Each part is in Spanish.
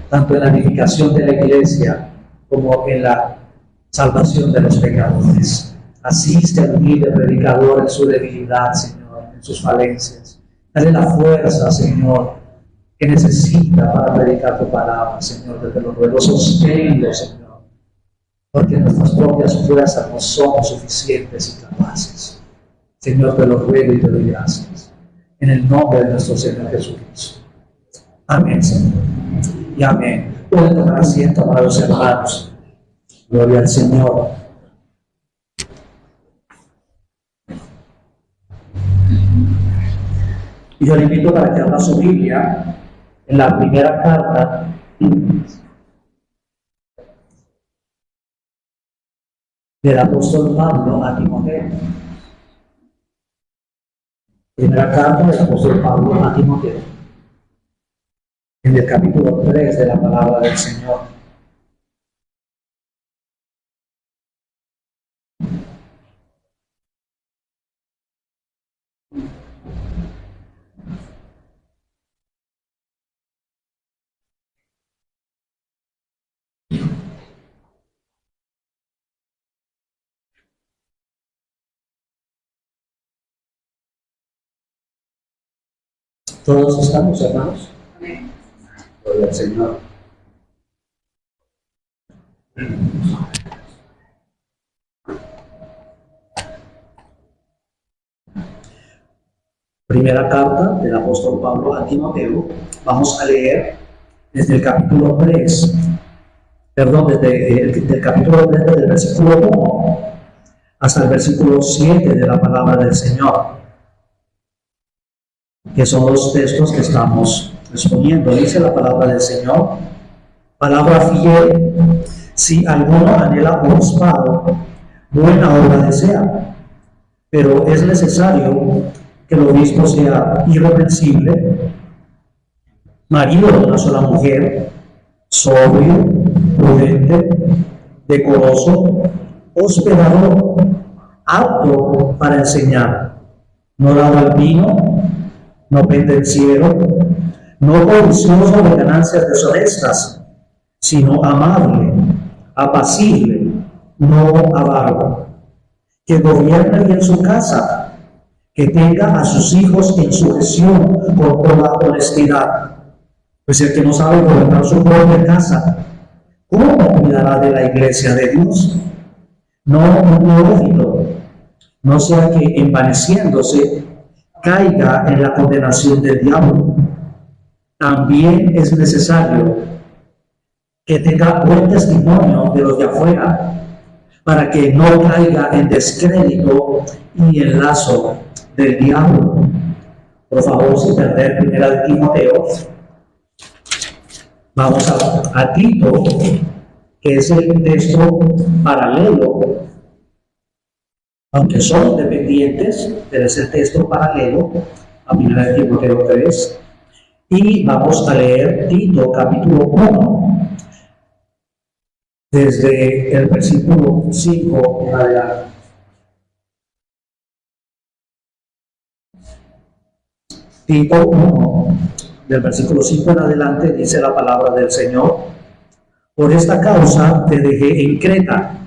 tanto en la edificación de la iglesia como en la salvación de los pecadores. Asiste al humilde predicador en su debilidad, Señor, en sus falencias. Dale la fuerza, Señor, que necesita para predicar tu palabra, Señor. Desde los ruegos, sosténlo, Señor, porque nuestras propias fuerzas no somos suficientes y capaces. Señor, te lo ruego y te doy gracias. En el nombre de nuestro Señor Jesucristo. Amén, Señor. Y amén. Pueden tomar asiento, amados hermanos. Gloria al Señor. Y yo le invito para que abra su Biblia en la primera carta del apóstol Pablo a Timoteo. Primera carta del apóstol Pablo a Timoteo, en el capítulo 3 de la palabra del Señor. ¿Todos estamos, hermanos? Amén. Gloria al Señor. Primera carta del apóstol Pablo a Timoteo. Vamos a leer desde el capítulo 3, desde el capítulo 3, desde el versículo 1 hasta el versículo 7 de la palabra del Señor, que son los textos que estamos exponiendo. Dice la palabra del Señor: palabra fiel, si alguno anhela obispado, buena obra desea, pero es necesario que el obispo sea irreprensible, marido de una sola mujer, sobrio, prudente, decoroso, hospedador, apto para enseñar, no dado al vino, no pendenciero, no codicioso de ganancias deshonestas, sino amable, apacible, no avaro, que gobierne bien su casa, que tenga a sus hijos en sujeción con toda honestidad. Pues el que no sabe gobernar su propia casa, ¿cómo cuidará de la iglesia de Dios? No un neófito, no sea que envaneciéndose caiga en la condenación del diablo. También es necesario que tenga buen testimonio de los de afuera, para que no caiga en descrédito y en lazo del diablo. Por favor, sin perder primera de Timoteo, vamos a Tito, que es el texto paralelo, aunque son dependientes, pero es el texto paralelo a primera de Timoteo 3, y vamos a leer Tito capítulo 1, desde el versículo 5 en adelante. Tito 1, del versículo 5 en adelante, dice la palabra del Señor: por esta causa te dejé en Creta,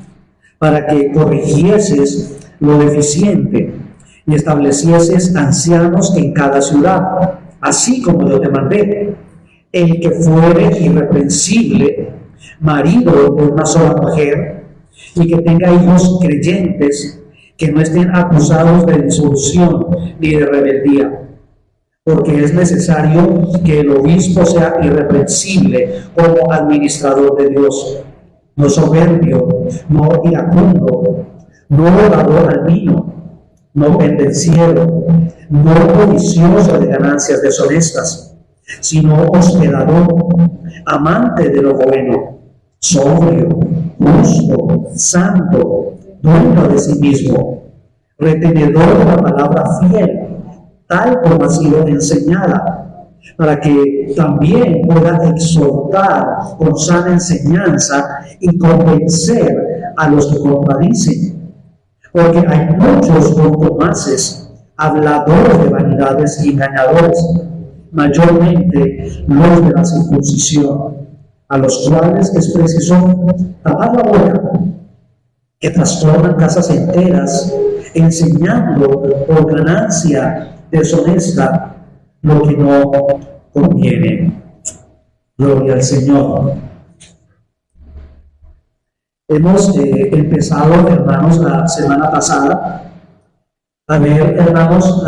para que corrigieses lo deficiente y establecieses ancianos en cada ciudad, así como yo te mandé. El que fuere irreprensible, marido de una sola mujer, y que tenga hijos creyentes, que no estén acusados de disolución ni de rebeldía. Porque es necesario que el obispo sea irreprensible como administrador de Dios, no soberbio, no iracundo, no dador al vino, no pendenciero, no codicioso de ganancias deshonestas, sino hospedador, amante de lo bueno, sobrio, justo, santo, dueño de sí mismo, retenedor de la palabra fiel, tal como ha sido enseñada, para que también pueda exhortar con sana enseñanza y convencer a los que contradicen. Porque hay muchos contumaces, habladores de vanidades y engañadores, mayormente los de la circuncisión, a los cuales es preciso tapar la boca, que trastornan casas enteras, enseñando por ganancia deshonesta lo que no conviene. Gloria al Señor. Hemos empezado, hermanos, la semana pasada a ver, hermanos,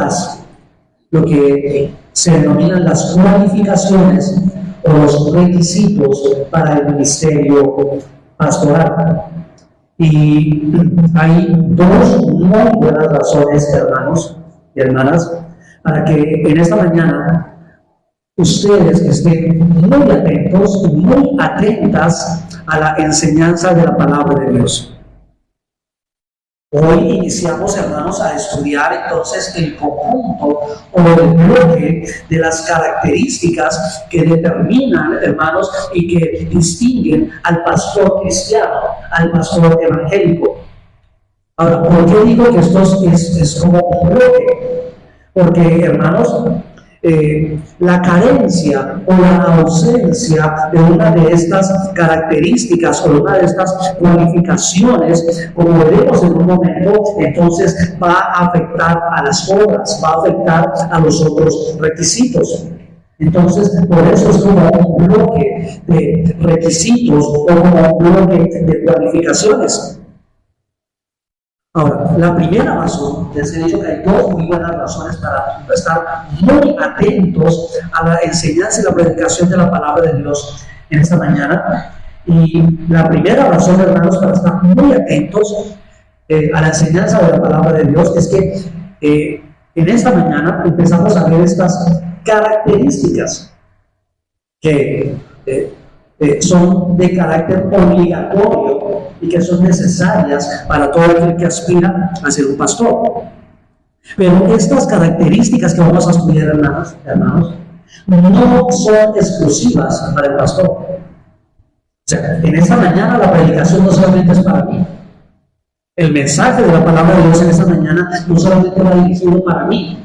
lo que se denominan las cualificaciones o los requisitos para el ministerio pastoral. Y hay dos muy buenas razones, hermanos y hermanas, para que en esta mañana ustedes estén muy atentos y muy atentas a la enseñanza de la palabra de Dios. Hoy iniciamos, hermanos, a estudiar entonces el conjunto o el bloque de las características que determinan, hermanos, y que distinguen al pastor cristiano, al pastor evangélico. Ahora, ¿por qué digo que esto es como un bloque? Porque, hermanos, la carencia o la ausencia de una de estas características o de una de estas cualificaciones, como veremos en un momento, entonces va a afectar a las obras, va a afectar a los otros requisitos. Entonces, por eso es como un bloque de requisitos o como un bloque de cualificaciones. Ahora, la primera razón, les he dicho que hay dos muy buenas razones para estar muy atentos a la enseñanza y la predicación de la palabra de Dios en esta mañana. Y la primera razón, hermanos, para estar muy atentos a la enseñanza de la palabra de Dios es que en esta mañana empezamos a ver estas características que son de carácter obligatorio y que son necesarias para todo aquel que aspira a ser un pastor. Pero estas características que vamos a estudiar, hermanos, no son exclusivas para el pastor. O sea, en esta mañana la predicación no solamente es para mí. El mensaje de la palabra de Dios en esta mañana no solamente va dirigido para mí,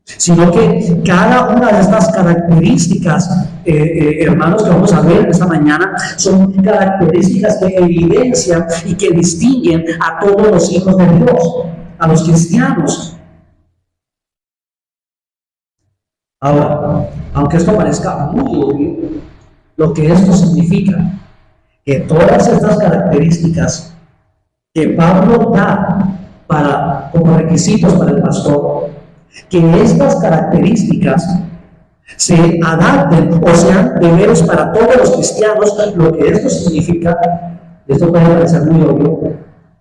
sino que cada una de estas características, hermanos, que vamos a ver esta mañana, son características que evidencian y que distinguen a todos los hijos de Dios, a los cristianos. Ahora, aunque esto parezca muy obvio, lo que esto significa, que todas estas características que Pablo da como requisitos para el pastor, que estas características se adapten o sean deberes para todos los cristianos. Lo que esto significa, esto puede parecer muy obvio,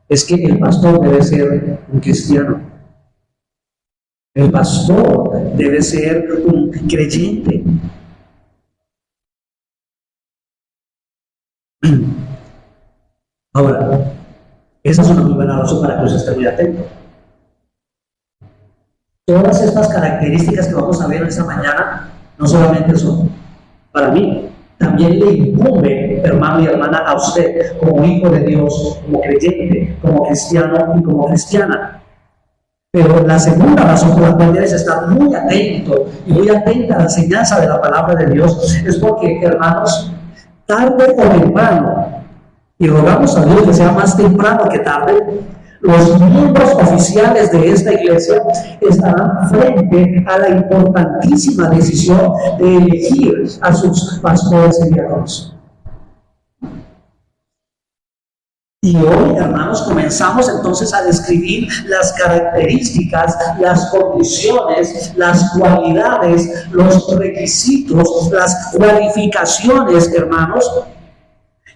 es que el pastor debe ser un cristiano. El pastor debe ser un creyente. Ahora, esa es una muy buena razón para que usted esté muy atento. Todas estas características que vamos a ver esta mañana no solamente son para mí, también le incumbe, hermano y hermana, a usted como hijo de Dios, como creyente, como cristiano y como cristiana. Pero la segunda razón por la cual debes estar muy atento y muy atenta a la enseñanza de la palabra de Dios es porque, hermanos, tarde o temprano, y rogamos a Dios que sea más temprano que tarde, los miembros oficiales de esta iglesia estarán frente a la importantísima decisión de elegir a sus pastores y diáconos. Y hoy, hermanos, comenzamos entonces a describir las características, las condiciones, las cualidades, los requisitos, las cualificaciones, hermanos,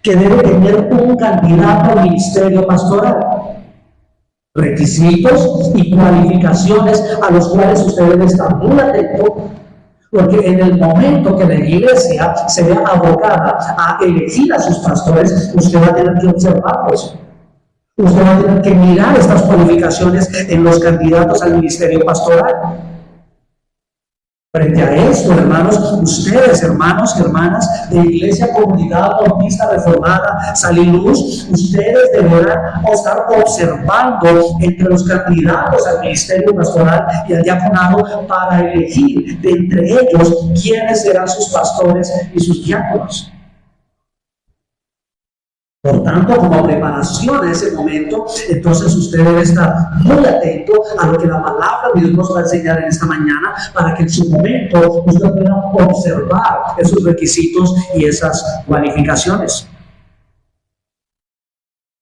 que debe tener un candidato al ministerio pastoral. Requisitos y cualificaciones a los cuales usted debe estar muy atento, porque en el momento que la iglesia se vea abocada a elegir a sus pastores, usted va a tener que observarlos. Usted va a tener que mirar estas cualificaciones en los candidatos al ministerio pastoral. Frente a esto, hermanos, ustedes, hermanos y hermanas de Iglesia Comunidad Bautista Reformada Sal y Luz, ustedes deberán estar observando entre los candidatos al ministerio pastoral y al diaconado para elegir de entre ellos quiénes serán sus pastores y sus diáconos. Por tanto, como preparación a ese momento, entonces usted debe estar muy atento a lo que la palabra de Dios nos va a enseñar en esta mañana, para que en su momento usted pueda observar esos requisitos y esas cualificaciones.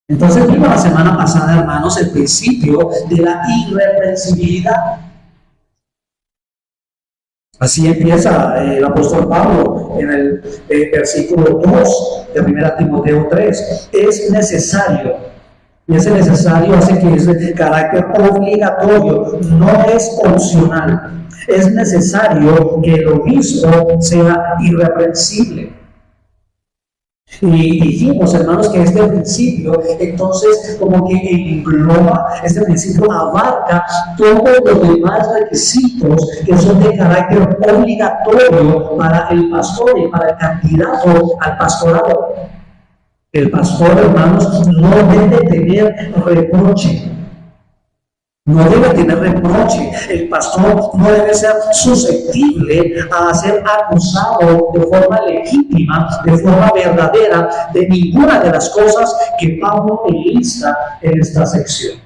Entonces vimos la semana pasada, hermanos, el principio de la irreprensibilidad. Así empieza el apóstol Pablo en el versículo 2 de 1 Timoteo 3. Es necesario, y ese necesario hace que es de carácter obligatorio, no es opcional. Es necesario que el obispo sea irreprensible. Y dijimos, hermanos, que este principio, entonces, como que engloba, este principio abarca todos los demás requisitos que son de carácter obligatorio para el pastor y para el candidato al pastorado. El pastor, hermanos, no debe tener reproche. No debe tener reproche. El pastor no debe ser susceptible a ser acusado de forma legítima, de forma verdadera, de ninguna de las cosas que Pablo enlista en esta sección.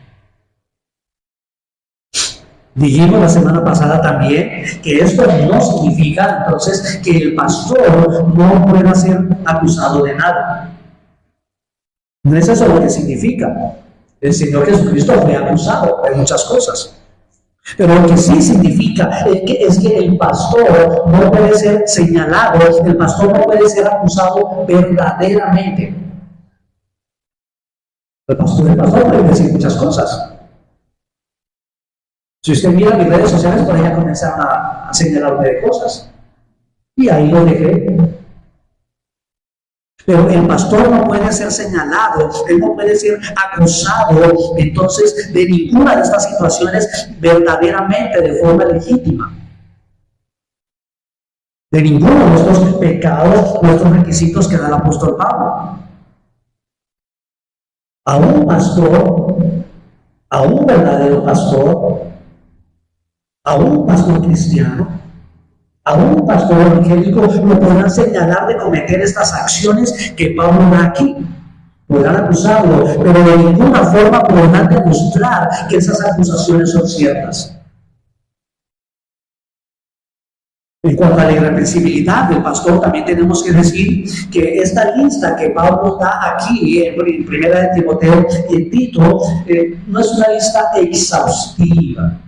Dijimos la semana pasada también que esto no significa entonces que el pastor no pueda ser acusado de nada. No es eso lo que significa. El Señor Jesucristo fue acusado de muchas cosas. Pero lo que sí significa es que el pastor no puede ser señalado, el pastor no puede ser acusado verdaderamente. El pastor puede decir muchas cosas. Si usted mira mis redes sociales, por allá comenzaron a señalarme de cosas. Y ahí lo dejé. Pero el pastor no puede ser señalado, él no puede ser acusado, entonces, de ninguna de estas situaciones verdaderamente de forma legítima. De ninguno de estos pecados, nuestros requisitos que da el apóstol Pablo. A un pastor, a un verdadero pastor, a un pastor cristiano, a un pastor evangélico lo podrán señalar de cometer estas acciones que Pablo da aquí. Podrán acusarlo, pero de ninguna forma podrán demostrar que esas acusaciones son ciertas. En cuanto a la irreprensibilidad del pastor, también tenemos que decir que esta lista que Pablo da aquí en 1 Timoteo y en Tito no es una lista exhaustiva.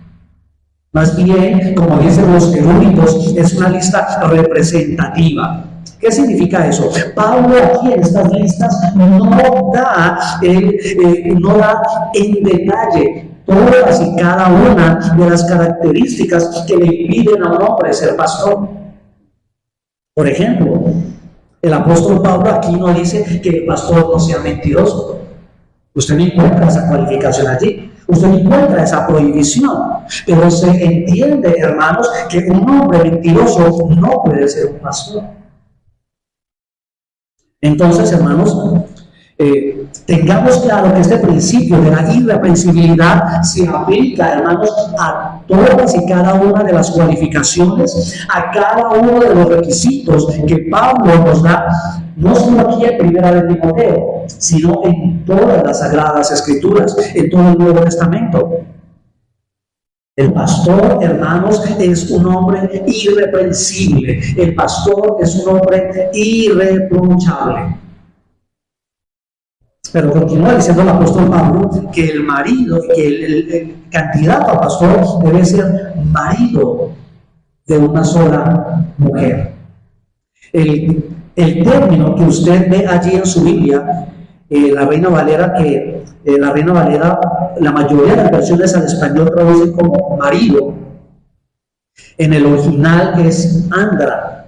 Más bien, como dicen los eruditos, es una lista representativa. ¿Qué significa eso? Pablo aquí en estas listas no da en detalle todas y cada una de las características que le impiden a un hombre ser pastor. Por ejemplo, el apóstol Pablo aquí no dice que el pastor no sea mentiroso. Usted no encuentra esa cualificación allí. Usted encuentra esa prohibición, pero se entiende, hermanos, que un hombre mentiroso no puede ser un pastor. Entonces, hermanos, tengamos claro que este principio de la irreprensibilidad se aplica, hermanos, a todas y cada una de las cualificaciones, a cada uno de los requisitos que Pablo nos da, no solo aquí en 1 Timoteo, sino en todas las Sagradas Escrituras, en todo el Nuevo Testamento. El pastor, hermanos, es un hombre irreprensible. El pastor es un hombre irreprochable. Pero continúa diciendo el apóstol Pablo que el marido, que el candidato a pastor debe ser marido de una sola mujer. El término que usted ve allí en su Biblia, la Reina Valera, la mayoría de las versiones al español traducen como marido. En el original es andra,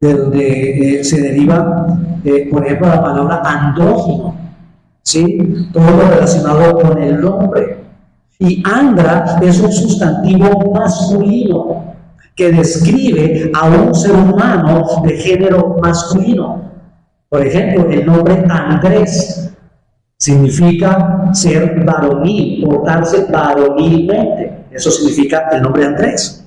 de donde se deriva, por ejemplo, la palabra andrógino, ¿sí? Todo lo relacionado con el hombre. Y andra es un sustantivo masculino que describe a un ser humano de género masculino. Por ejemplo, el nombre Andrés significa ser varonil, portarse varonilmente. Eso significa el nombre Andrés.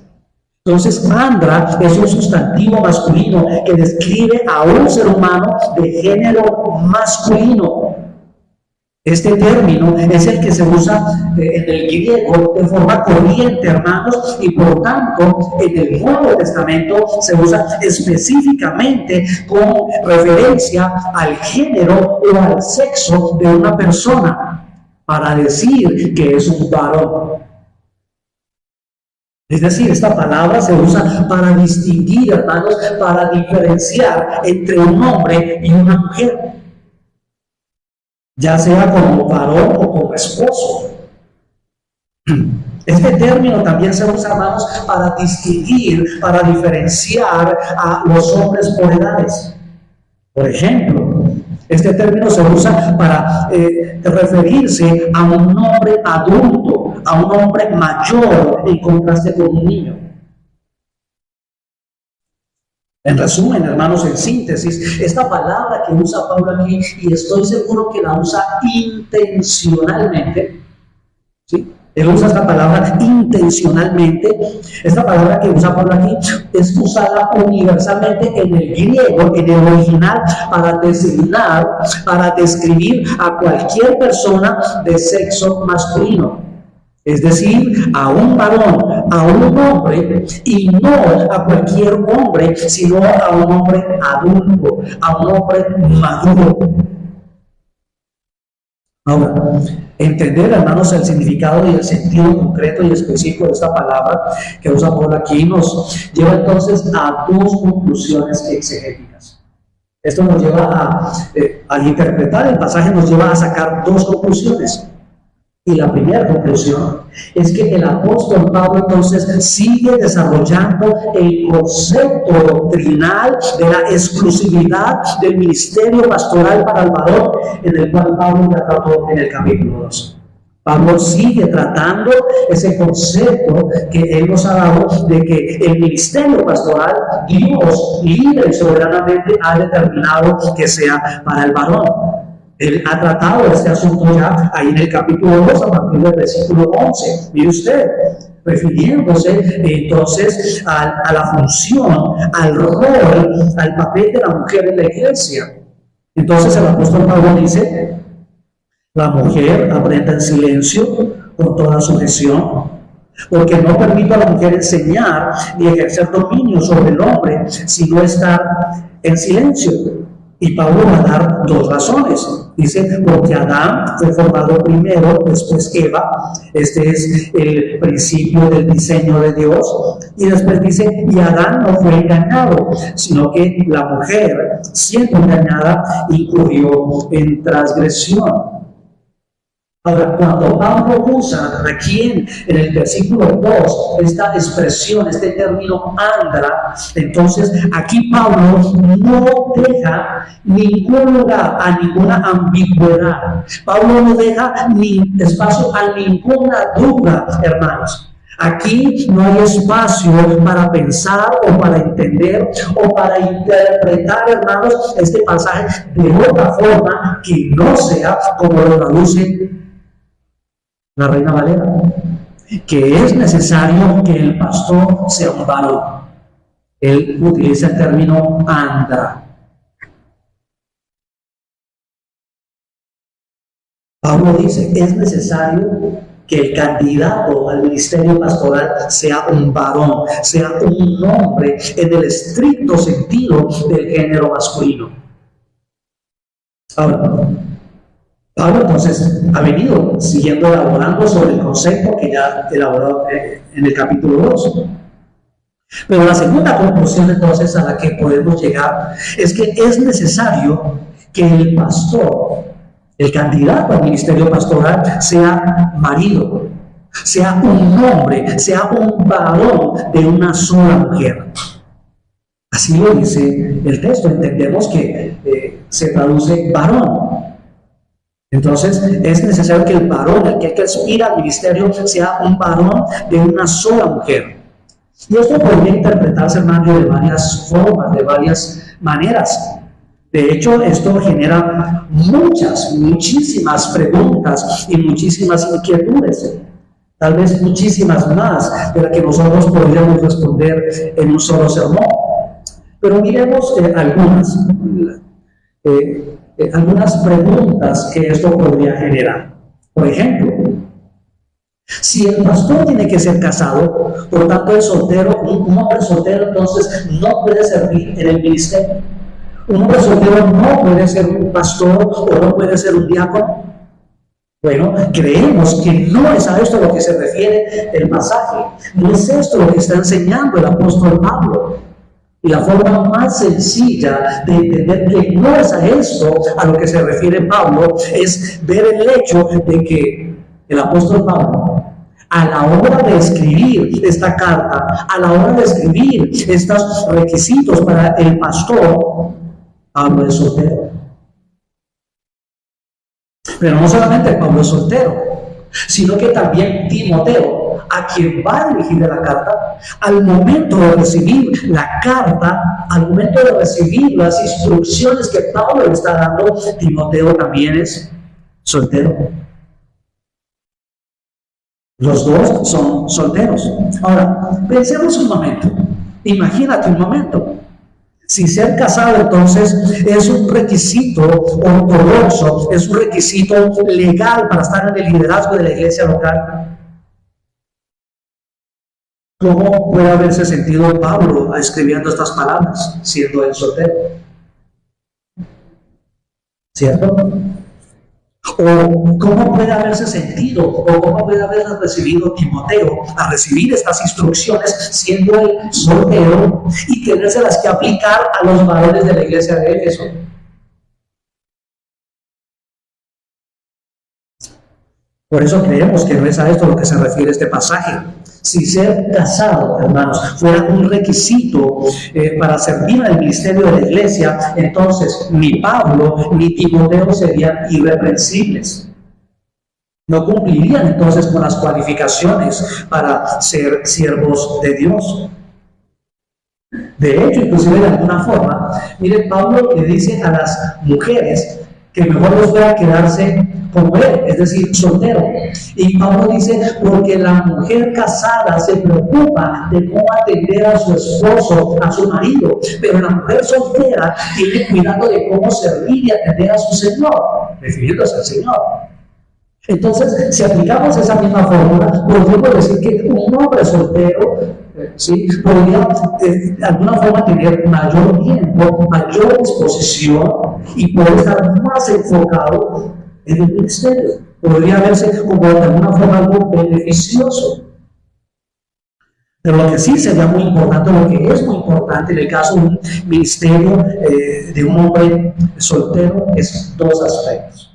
Entonces, andra es un sustantivo masculino que describe a un ser humano de género masculino. Este término es el que se usa en el griego de forma corriente, hermanos, y por tanto en el Nuevo Testamento se usa específicamente con referencia al género o al sexo de una persona para decir que es un varón. Es decir, esta palabra se usa para distinguir, hermanos, para diferenciar entre un hombre y una mujer, ya sea como varón o como esposo. Este término también se usa, hermanos, para distinguir, para diferenciar a los hombres por edades. Por ejemplo, este término se usa para referirse a un hombre adulto, a un hombre mayor en contraste con un niño. En resumen, hermanos, en síntesis, esta palabra que usa Pablo aquí, y estoy seguro que la usa intencionalmente, ¿sí? Él usa esta palabra intencionalmente. Esta palabra que usa Pablo aquí es usada universalmente en el griego, en el original, para designar, para describir a cualquier persona de sexo masculino. Es decir, a un varón, a un hombre, y no a cualquier hombre, sino a un hombre adulto, a un hombre maduro. Ahora, entender, hermanos, el significado y el sentido concreto y específico de esta palabra que usa Pablo aquí nos lleva entonces a dos conclusiones exegéticas. Esto nos lleva al interpretar el pasaje, nos lleva a sacar dos conclusiones. Y la primera conclusión es que el apóstol Pablo entonces sigue desarrollando el concepto doctrinal de la exclusividad del ministerio pastoral para el varón, en el cual Pablo ya trató en el capítulo 2. Pablo sigue tratando ese concepto que él nos ha dado de que el ministerio pastoral, Dios libre y soberanamente ha determinado que sea para el varón. Él ha tratado este asunto ya ahí en el capítulo 2 a partir del versículo 11. Mire usted, refiriéndose entonces a la función, al rol, al papel de la mujer en la iglesia. Entonces el apóstol Pablo dice: la mujer aprenda en silencio con toda sujeción, porque no permito a la mujer enseñar ni ejercer dominio sobre el hombre, sino estar en silencio. Y Pablo va a dar dos razones. Dice, porque Adán fue formado primero, después Eva. Este es el principio del diseño de Dios. Y después dice, y Adán no fue engañado, sino que la mujer, siendo engañada, incurrió en transgresión. Ahora, cuando Pablo usa aquí en el versículo 2 esta expresión, este término andra, entonces aquí Pablo no deja ningún lugar a ninguna ambigüedad. Pablo no deja ni espacio a ninguna duda, hermanos. Aquí no hay espacio para pensar o para entender o para interpretar, hermanos, este pasaje de otra forma que no sea como lo traduce la Reina Valera, que es necesario que el pastor sea un varón. Él utiliza el término andra. Pablo dice, es necesario que el candidato al ministerio pastoral sea un varón, sea un hombre en el estricto sentido del género masculino. Ahora, Pablo entonces ha venido siguiendo elaborando sobre el concepto que ya elaboró en el capítulo 2. Pero la segunda conclusión entonces a la que podemos llegar es que es necesario que el pastor, el candidato al ministerio pastoral, sea marido, sea un hombre, sea un varón de una sola mujer. Así lo dice el texto, entendemos que se traduce varón. Entonces es necesario que el varón, el que aspira al ministerio, sea un varón de una sola mujer. Y esto podría interpretarse, hermano, de varias formas, de varias maneras. De hecho, esto genera muchísimas preguntas y muchísimas inquietudes. tal vez muchísimas más de las que nosotros podríamos responder en un solo sermón. Pero miremos algunas preguntas que esto podría generar. Por ejemplo, si el pastor tiene que ser casado, por tanto el soltero, un hombre soltero entonces no puede servir en el ministerio. Un hombre soltero no puede ser un pastor o no puede ser un diácono. Bueno, creemos que no es a esto a lo que se refiere el pasaje. No es esto lo que está enseñando el apóstol Pablo. Y la forma más sencilla de entender que no es a esto a lo que se refiere Pablo es ver el hecho de que el apóstol Pablo, a la hora de escribir esta carta, a la hora de escribir estos requisitos para el pastor, Pablo es soltero. Pero no solamente Pablo es soltero, sino que también Timoteo, a quien va a dirigir la carta, al momento de recibir la carta, al momento de recibir las instrucciones que Pablo le está dando, Timoteo también es soltero. Los dos son solteros. Ahora, pensemos un momento. Imagínate un momento. Si ser casado entonces es un requisito ortodoxo, es un requisito legal para estar en el liderazgo de la iglesia local, ¿cómo puede haberse sentido Pablo escribiendo estas palabras siendo él soltero? ¿Cierto? ¿O cómo puede haberse sentido, o cómo puede haber recibido Timoteo a recibir estas instrucciones siendo él soltero y tenérselas que aplicar a los varones de la iglesia de Éfeso? Por eso creemos que no es a esto a lo que se refiere este pasaje. Si ser casado, hermanos, fuera un requisito para servir en el ministerio de la iglesia, entonces ni Pablo ni Timoteo serían irreprensibles. No cumplirían entonces con las cualificaciones para ser siervos de Dios. De hecho, inclusive de alguna forma, miren, Pablo le dice a las mujeres que mejor les fuera quedarse como él, es decir, soltero. Y Pablo dice, porque la mujer casada se preocupa de cómo atender a su esposo, a su marido, pero la mujer soltera tiene cuidado de cómo servir y atender a su Señor, refiriéndose al Señor. Entonces, si aplicamos esa misma fórmula, podemos decir que un hombre soltero, ¿sí?, podría de alguna forma tener mayor tiempo, mayor disposición y poder estar más enfocado en el ministerio. Podría verse como de alguna forma algo beneficioso. Pero lo que sí sería muy importante, lo que es muy importante en el caso de un ministerio de un hombre soltero, es dos aspectos.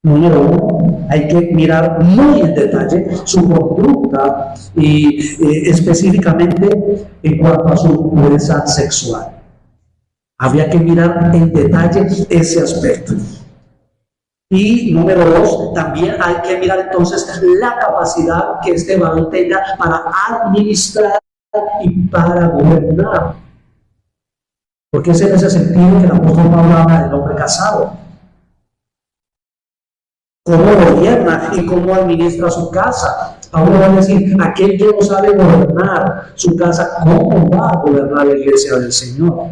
Número uno, hay que mirar muy en detalle su conducta y específicamente en cuanto a su pureza sexual. Habría que mirar en detalle ese aspecto. Y número dos, también hay que mirar entonces la capacidad que este varón tenga para administrar y para gobernar. Porque es en ese sentido que el apóstol Pablo habla del hombre casado. Cómo gobierna y cómo administra su casa. Ahora va a decir, aquel que no sabe gobernar su casa, ¿cómo va a gobernar la iglesia del Señor?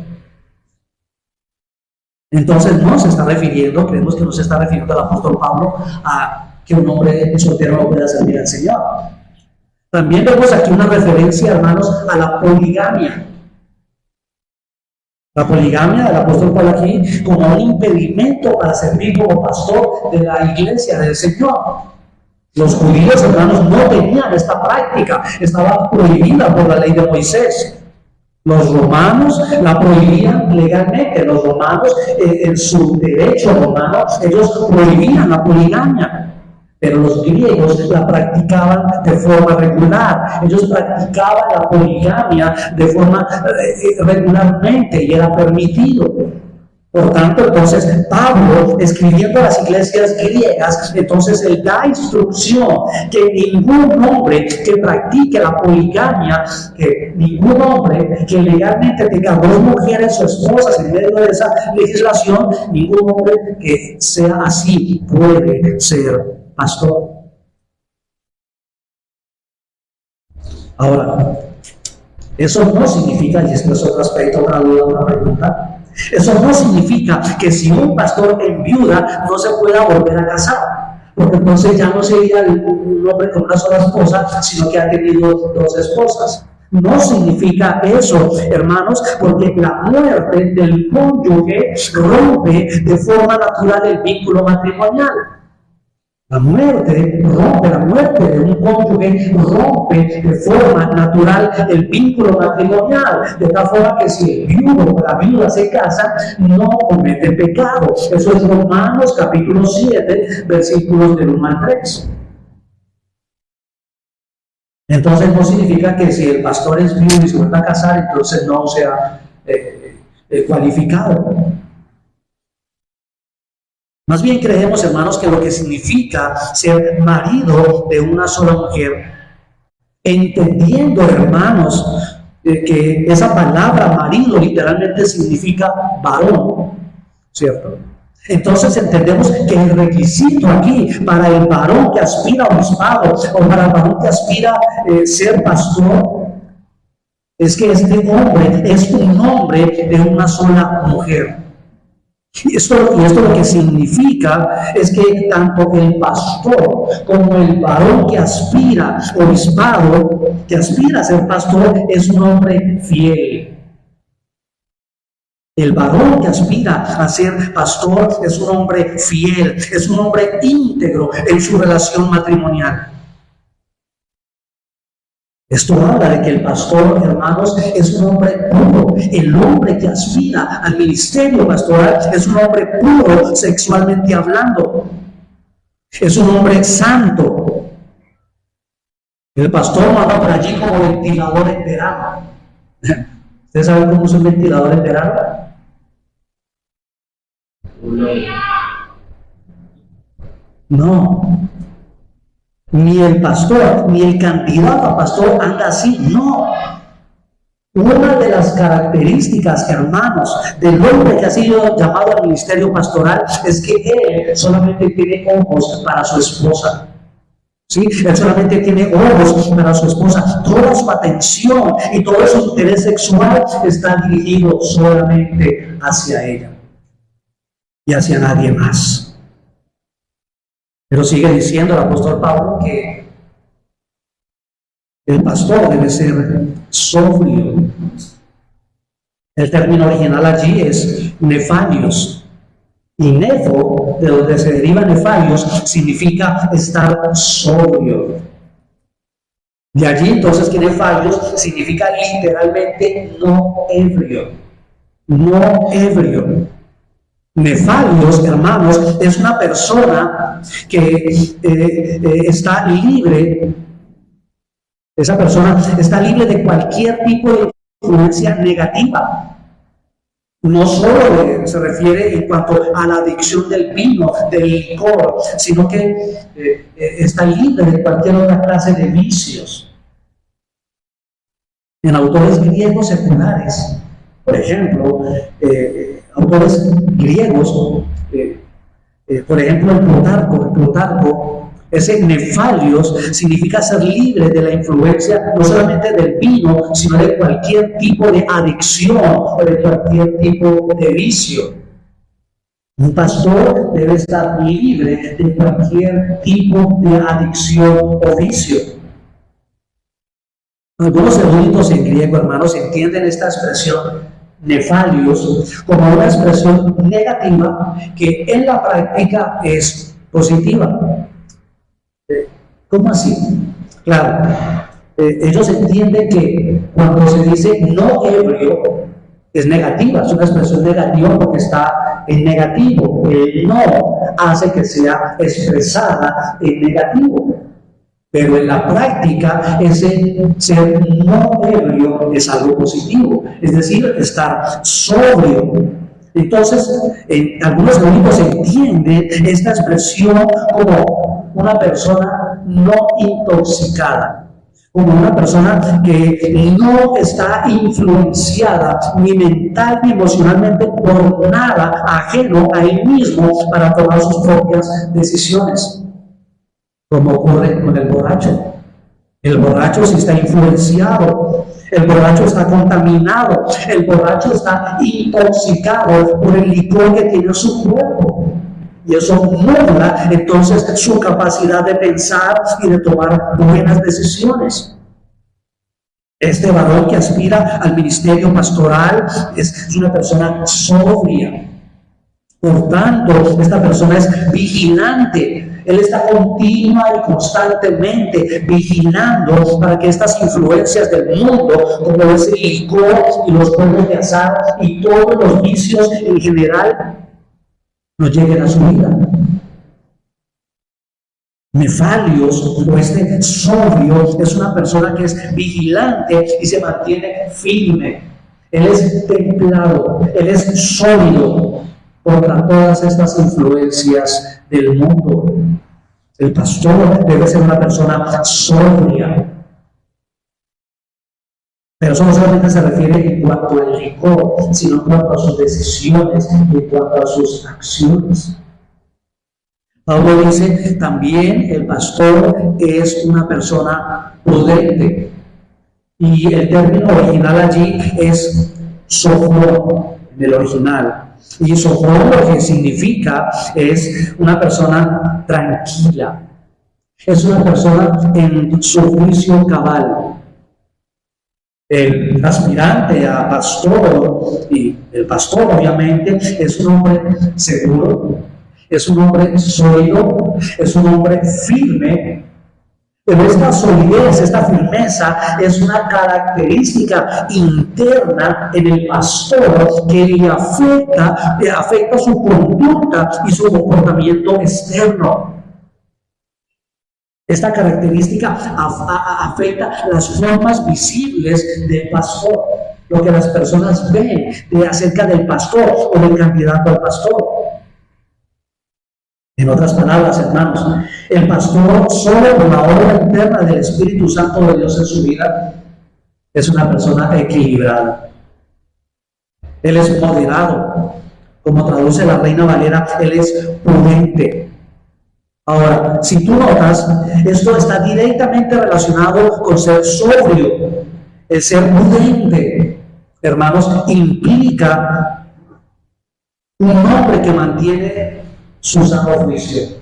Entonces no se está refiriendo, creemos que no se está refiriendo al apóstol Pablo a que un hombre soltero no pueda servir al Señor. También vemos aquí una referencia, hermanos, a la poligamia. La poligamia del apóstol Pablo aquí como un impedimento para servir como pastor de la iglesia del Señor. Los judíos, hermanos, no tenían esta práctica, estaba prohibida por la ley de Moisés. Los romanos la prohibían legalmente. Los romanos, en su derecho romano, ellos prohibían la poligamia. Pero los griegos la practicaban de forma regular. Ellos practicaban la poligamia de forma regularmente y era permitido. Por tanto, entonces, Pablo, escribiendo a las iglesias griegas, entonces él da instrucción que ningún hombre que practique la poligamia, que ningún hombre que legalmente tenga dos mujeres o esposas en medio de esa legislación, ningún hombre que sea así puede ser pastor. Ahora, eso no significa, y esto es otro aspecto, otra duda, otra pregunta, eso no significa que si un pastor enviuda no se pueda volver a casar, porque entonces ya no sería un hombre con una sola esposa, sino que ha tenido dos esposas. No significa eso, hermanos, porque la muerte del cónyuge rompe de forma natural el vínculo matrimonial. La muerte de un cónyuge rompe de forma natural el vínculo matrimonial, de tal forma que si el viudo o la viuda se casa, no comete pecado. Eso es Romanos capítulo 7, versículos del 1 al 3. Entonces no significa que si el pastor es viudo y se vuelve a casar, entonces no sea cualificado. Más bien creemos, hermanos, que lo que significa ser marido de una sola mujer, entendiendo, hermanos, que esa palabra marido literalmente significa varón, ¿cierto? Entonces entendemos que el requisito aquí para el varón que aspira a obispado o para el varón que aspira a ser pastor es que este hombre es un hombre de una sola mujer. Y esto lo que significa es que tanto el pastor como el varón que aspira a obispado, que aspira a ser pastor, es un hombre fiel. El varón que aspira a ser pastor es un hombre fiel, es un hombre íntegro en su relación matrimonial. Esto habla de que el pastor, hermanos, es un hombre puro. El hombre que aspira al ministerio pastoral es un hombre puro sexualmente hablando. Es un hombre santo. El pastor no anda por allí como ventilador en verano. ¿Ustedes saben cómo es un ventilador en verano? No. Ni el pastor, ni el candidato a pastor anda así, no. Una de las características, hermanos, del hombre que ha sido llamado al ministerio pastoral es que él solamente tiene ojos para su esposa. ¿Sí? Él solamente tiene ojos para su esposa. Toda su atención y todo su interés sexual está dirigido solamente hacia ella y hacia nadie más. Pero sigue diciendo el apóstol Pablo que el pastor debe ser sobrio. El término original allí es nefalios. Y nefo, de donde se deriva nefalios, significa estar sobrio. De allí entonces que nefalios significa literalmente no ebrio. No ebrio. Nefalios, hermanos, es una persona que está libre. Esa persona está libre de cualquier tipo de influencia negativa. No solo se refiere en cuanto a la adicción del vino, del licor, sino que está libre de cualquier otra clase de vicios. En autores griegos seculares, por ejemplo, autores griegos, por ejemplo, el Plutarco, ese nefalios significa ser libre de la influencia no solamente del vino, sino de cualquier tipo de adicción o de cualquier tipo de vicio. Un pastor debe estar libre de cualquier tipo de adicción o vicio. Algunos eruditos en griego, hermanos, entienden esta expresión nefalios como una expresión negativa que en la práctica es positiva. ¿Cómo así? Claro, ellos entienden que cuando se dice no ebrio es negativa, es una expresión negativa porque está en negativo. El no hace que sea expresada en negativo. Pero en la práctica, ese ser no ebrio es algo positivo, es decir, estar sobrio. Entonces, algunos eruditos entienden esta expresión como una persona no intoxicada, como una persona que no está influenciada ni mental ni emocionalmente por nada ajeno a él mismo para tomar sus propias decisiones. Como ocurre con el borracho. El borracho sí está influenciado, el borracho está contaminado, el borracho está intoxicado por el licor que tiene en su cuerpo. Y eso nubla entonces su capacidad de pensar y de tomar buenas decisiones. Este varón que aspira al ministerio pastoral es una persona sobria. Por tanto, esta persona es vigilante. Él está continua y constantemente vigilando para que estas influencias del mundo, como ese licor y los juegos de azar y todos los vicios en general, no lleguen a su vida. Nefalios, o este sobrio, es una persona que es vigilante y se mantiene firme. Él es templado, él es sólido contra todas estas influencias del mundo. El pastor debe ser una persona sobria. Pero eso no solamente se refiere en cuanto al licor, sino en cuanto a sus decisiones, en cuanto a sus acciones. Pablo dice también el pastor es una persona prudente. Y el término original allí es sofrón, en el original. Y sofrón lo que significa es una persona tranquila. Es una persona en su juicio cabal. El aspirante a pastor, y el pastor obviamente, es un hombre seguro, es un hombre sólido, es un hombre firme. Pero esta solidez, esta firmeza es una característica interna en el pastor que le afecta su conducta y su comportamiento externo. Esta característica afecta las formas visibles del pastor, lo que las personas ven acerca del pastor o del candidato al pastor. En otras palabras, hermanos, el pastor, solo por la obra interna del Espíritu Santo de Dios en su vida, es una persona equilibrada. Él es moderado, como traduce la Reina Valera, él es prudente. Ahora, si tú notas, esto está directamente relacionado con ser sobrio. El ser prudente, hermanos, implica un hombre que mantiene su sano juicio.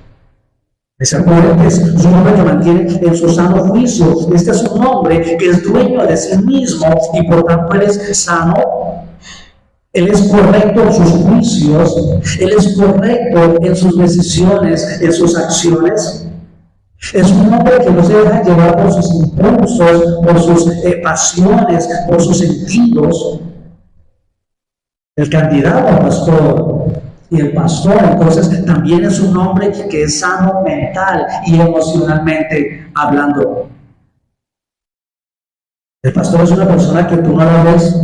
Ese hombre es un hombre que mantiene en su sano juicio. Este es un hombre que es dueño de sí mismo y por tanto él es sano. Él es correcto en sus juicios, él es correcto en sus decisiones, en sus acciones. Es un hombre que no se deja llevar por sus impulsos, por sus pasiones, por sus sentidos. El candidato al pastor y el pastor entonces también es un hombre que es sano mental y emocionalmente hablando. El pastor es una persona que tú no la ves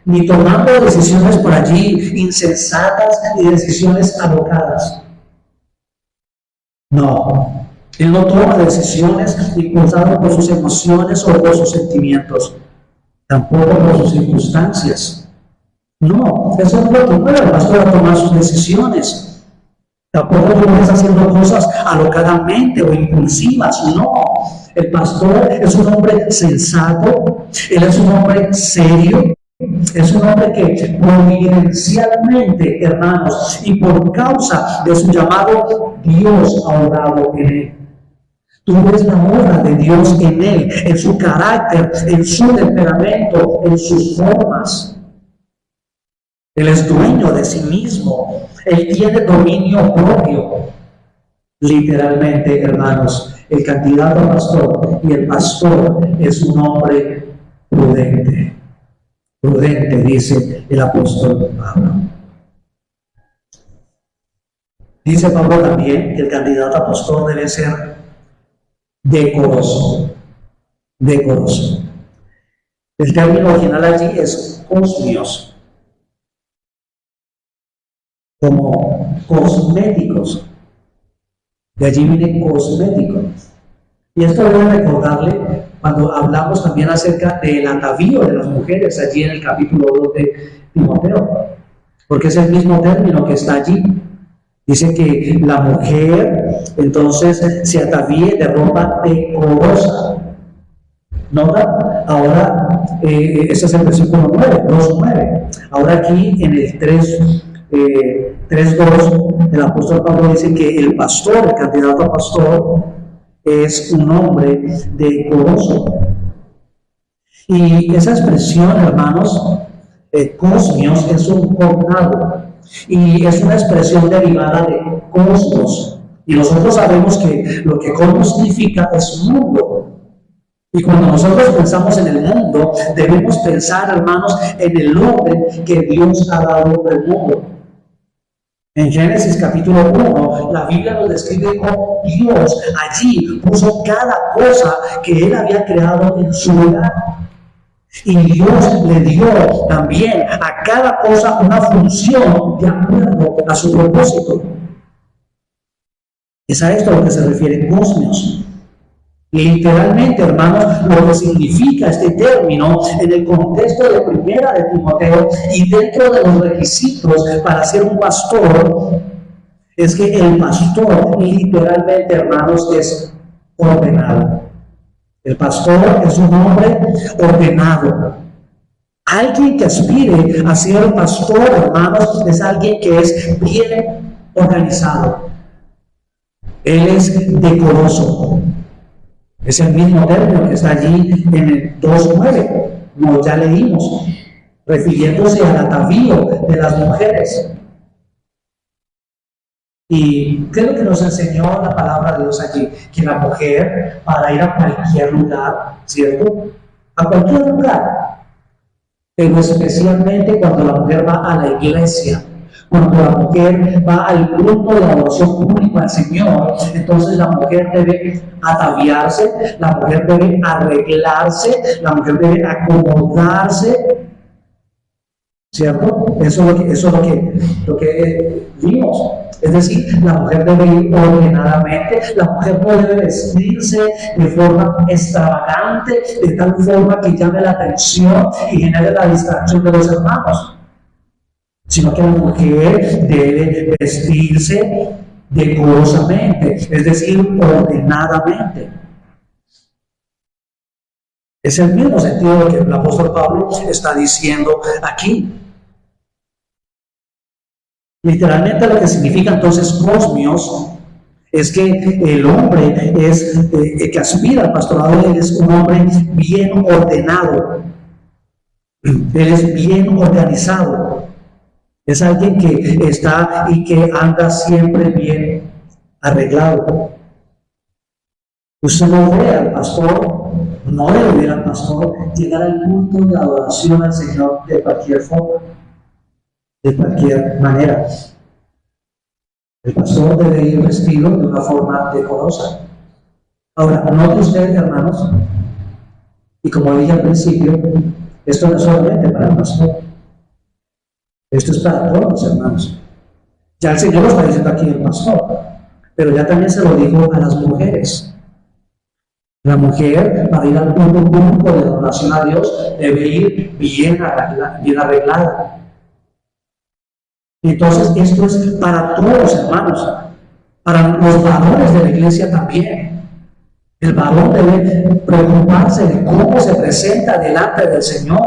ni tomando decisiones por allí insensatas y decisiones alocadas. No, él no toma decisiones impulsadas por sus emociones o por sus sentimientos, tampoco por sus circunstancias. No, eso no lo que mueve al pastor a tomar sus decisiones. Tampoco tú no estás haciendo cosas alocadamente o impulsivas, no. El pastor es un hombre sensato, él es un hombre serio. Es un hombre que providencialmente, hermanos, y por causa de su llamado, Dios ha obrado en él. Tú ves la obra de Dios en él, en su carácter, en su temperamento, en sus formas. Él es dueño de sí mismo. Él tiene dominio propio. Literalmente, hermanos, el candidato a pastor y el pastor es un hombre prudente. Prudente, dice el apóstol Pablo. Dice Pablo también que el candidato a pastor debe ser decoroso. Decoroso. El término original allí es cosmios, como cosméticos. De allí viene cosmético. Y esto voy a recordarle cuando hablamos también acerca del atavío de las mujeres allí en el capítulo 2 de Timoteo, porque es el mismo término que está allí. Dice que la mujer entonces se atavíe de ropa decorosa. ¿Nota? Ahora, este es el versículo 9, 2:9. Ahora aquí en el 3:2, el apóstol Pablo dice que el pastor, el candidato a pastor, es un hombre decoroso. Y esa expresión, hermanos, cosmios, es un cognado. Y es una expresión derivada de cosmos. Y nosotros sabemos que lo que cosmos significa es mundo. Y cuando nosotros pensamos en el mundo, debemos pensar, hermanos, en el orden que Dios ha dado al mundo. En Génesis capítulo 1, la Biblia nos describe cómo Dios allí puso cada cosa que Él había creado en su lugar. Y Dios le dio también a cada cosa una función de acuerdo a su propósito. Es a esto a lo que se refiere cosmos. Literalmente, hermanos, lo que significa este término en el contexto de Primera de Timoteo y dentro de los requisitos para ser un pastor, es que el pastor literalmente, hermanos, es ordenado. El pastor es un hombre ordenado. Alguien que aspire a ser pastor, hermanos, es alguien que es bien organizado. Él es decoroso. Es el mismo término que está allí en el 2:9, como ya leímos, refiriéndose al atavío de las mujeres. ¿Y qué es lo que nos enseñó la palabra de Dios allí? Que la mujer, para ir a cualquier lugar, ¿cierto? A cualquier lugar, pero especialmente cuando la mujer va a la iglesia, cuando la mujer va al culto de adoración pública al Señor, entonces la mujer debe ataviarse, la mujer debe arreglarse, la mujer debe acomodarse, ¿cierto? Eso es lo que vimos. Es decir, la mujer debe ir ordenadamente, la mujer no debe vestirse de forma extravagante, de tal forma que llame la atención y genere la distracción de los hermanos, sino que la mujer debe vestirse decorosamente, es decir, ordenadamente. Es el mismo sentido que el apóstol Pablo está diciendo aquí. Literalmente lo que significa entonces cosmios es que el hombre que aspira al pastorado, él es un hombre bien ordenado, él es bien organizado, es alguien que está y que anda siempre bien arreglado. Usted no ve al pastor, no debe ver al pastor llegar al punto de adoración al Señor de cualquier forma, de cualquier manera. El pastor debe ir vestido de una forma decorosa. Ahora, note usted, hermanos, y como dije al principio, esto no es solamente para el pastor, esto es para todos los hermanos. Ya el Señor lo está diciendo aquí el pastor, pero ya también se lo dijo a las mujeres. La mujer, para ir al punto público de adoración a Dios, debe ir bien arreglada. Entonces, esto es para todos los hermanos, para los varones de la iglesia también. El varón debe preocuparse de cómo se presenta delante del Señor.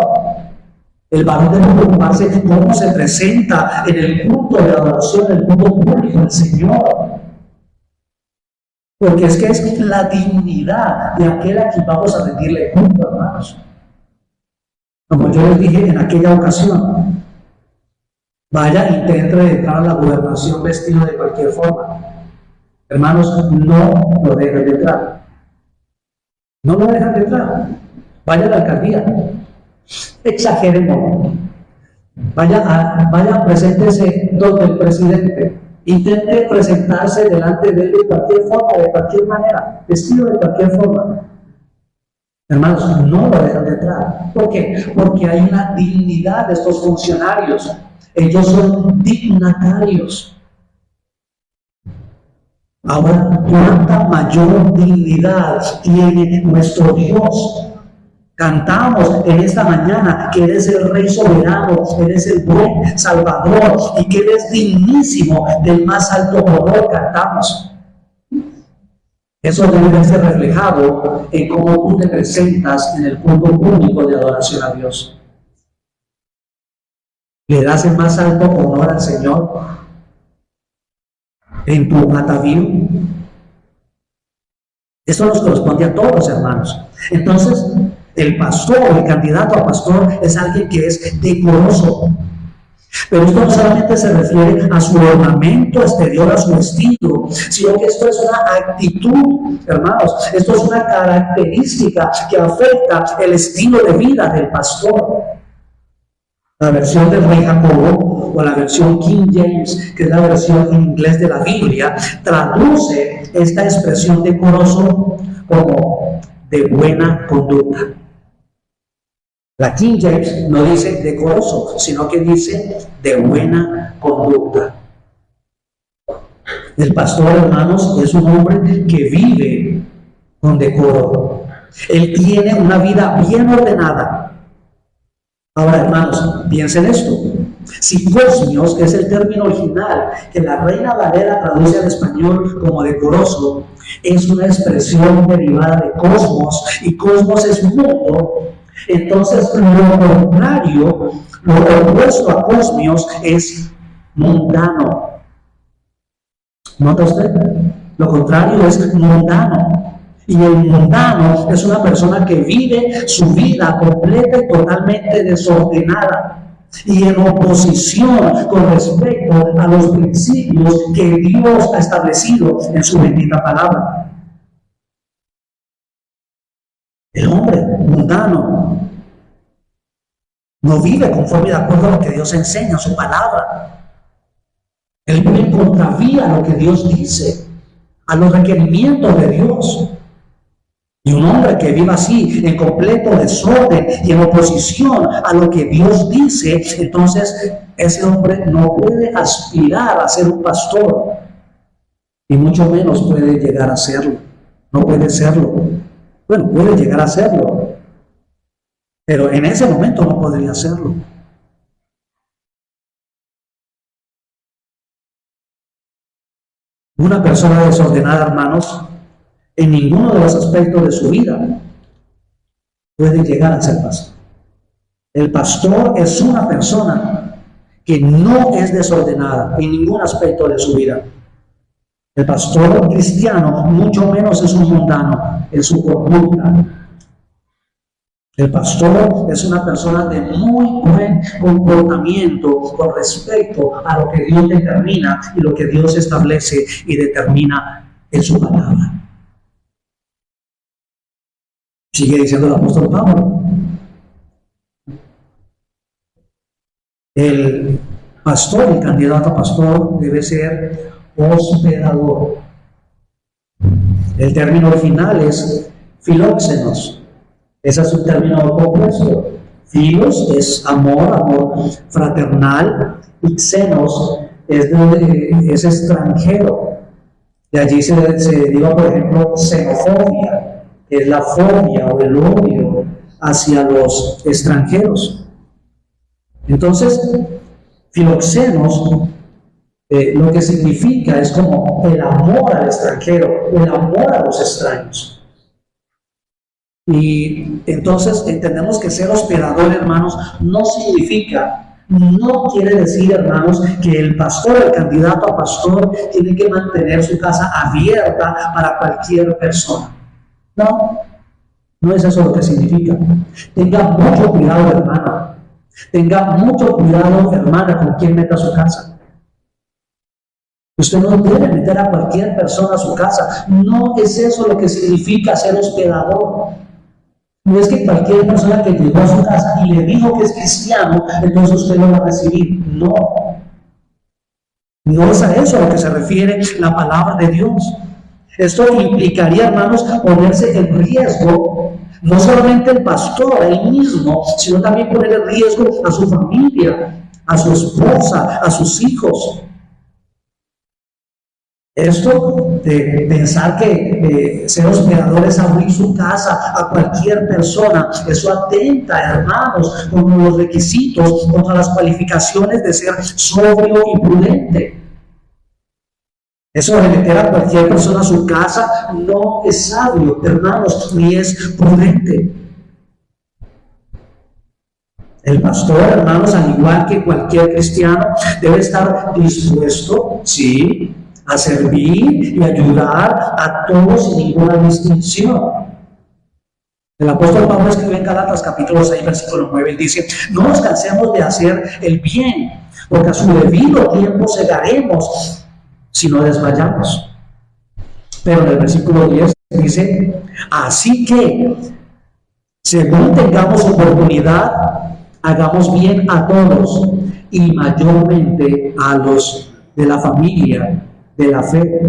El varón debe preocuparse de cómo se presenta en el punto de adoración, en el punto público del Señor. Porque es que es la dignidad de aquel a quien vamos a rendirle culto, hermanos. Como yo les dije en aquella ocasión, vaya, intente entrar a la gobernación vestido de cualquier forma. Hermanos, no lo dejen de entrar. No lo dejan de entrar. Vaya a la alcaldía. Exageremos. Vaya, preséntese donde el presidente. Intente presentarse delante de él de cualquier forma, de cualquier manera, vestido de cualquier forma. Hermanos, no lo dejan de entrar. ¿Por qué? Porque hay una dignidad de estos funcionarios. Ellos son dignatarios. Ahora, ¿cuánta mayor dignidad tiene nuestro Dios? Cantamos en esta mañana que eres el Rey soberano, eres el buen Salvador y que eres dignísimo del más alto honor. Cantamos. Eso debe verse reflejado en cómo tú te presentas en el culto público de adoración a Dios. ¿Le das el más alto honor al Señor en tu atavío? Esto nos corresponde a todos, hermanos. Entonces, el pastor, el candidato a pastor, es alguien que es decoroso. Pero esto no solamente se refiere a su ornamento exterior, a su vestido, sino que esto es una actitud, hermanos. Esto es una característica que afecta el estilo de vida del pastor. La versión del Rey Jacobo o la versión King James, que es la versión en inglés de la Biblia, traduce esta expresión decoroso como de buena conducta. La King James no dice decoroso, sino que dice de buena conducta. El pastor, hermanos, es un hombre que vive con decoro. Él tiene una vida bien ordenada. Ahora, hermanos, piensen esto. Si cosmios, que es el término original que la Reina Valera traduce al español como decoroso, es una expresión derivada de cosmos, y cosmos es mundo, entonces lo contrario, lo opuesto a cosmios es mundano. ¿Nota usted? Lo contrario es mundano. Y el mundano es una persona que vive su vida completa y totalmente desordenada y en oposición con respecto a los principios que Dios ha establecido en su bendita palabra. El hombre mundano no vive conforme de acuerdo a lo que Dios enseña en su palabra. Él vive en contravía a lo que Dios dice, a los requerimientos de Dios. Y un hombre que viva así, en completo desorden y en oposición a lo que Dios dice, entonces ese hombre no puede aspirar a ser un pastor, y mucho menos puede llegar a serlo. No puede serlo. Bueno, puede llegar a serlo, pero en ese momento no podría hacerlo. Una persona desordenada, hermanos, en ninguno de los aspectos de su vida puede llegar a ser pastor. El pastor es una persona que no es desordenada en ningún aspecto de su vida. El pastor cristiano mucho menos es un mundano en su conducta. El pastor es una persona de muy buen comportamiento con respecto a lo que Dios determina y lo que Dios establece y determina en su palabra. Sigue diciendo el apóstol Pablo. El pastor, el candidato a pastor, debe ser hospedador. El término original es filóxenos. Ese es un término compuesto. Filos es amor, amor fraternal, y xenos es extranjero. De allí se deriva, por ejemplo, xenofobia, que es la fobia o el odio hacia los extranjeros. Entonces, filoxenos lo que significa es como el amor al extranjero, el amor a los extraños. Y entonces entendemos que ser hospedador, hermanos, no quiere decir, hermanos, que el pastor, el candidato a pastor, tiene que mantener su casa abierta para cualquier persona. No es eso lo que significa. Tenga mucho cuidado, hermano. Tenga mucho cuidado, hermana, con quién meta a su casa. Usted no debe meter a cualquier persona a su casa. No es eso lo que significa ser hospedador. No es que cualquier persona que llegó a su casa y le dijo que es cristiano, entonces usted lo va a recibir. No. No es a eso a lo que se refiere la palabra de Dios. Esto implicaría, hermanos, ponerse en riesgo, no solamente el pastor, él mismo, sino también poner en riesgo a su familia, a su esposa, a sus hijos. Esto de pensar que ser hospedador es abrir su casa a cualquier persona, eso atenta, hermanos, con los requisitos, contra las cualificaciones de ser sobrio y prudente. Eso de meter a cualquier persona a su casa no es sabio, hermanos, ni es prudente. El pastor, hermanos, al igual que cualquier cristiano, debe estar dispuesto, sí, a servir y ayudar a todos sin ninguna distinción. El apóstol Pablo escribe en Gálatas capítulo 6, versículo 9, él dice: no nos cansemos de hacer el bien, porque a su debido tiempo segaremos si no desmayamos. Pero en el versículo 10 dice: así que, según tengamos oportunidad, hagamos bien a todos y mayormente a los de la familia de la fe.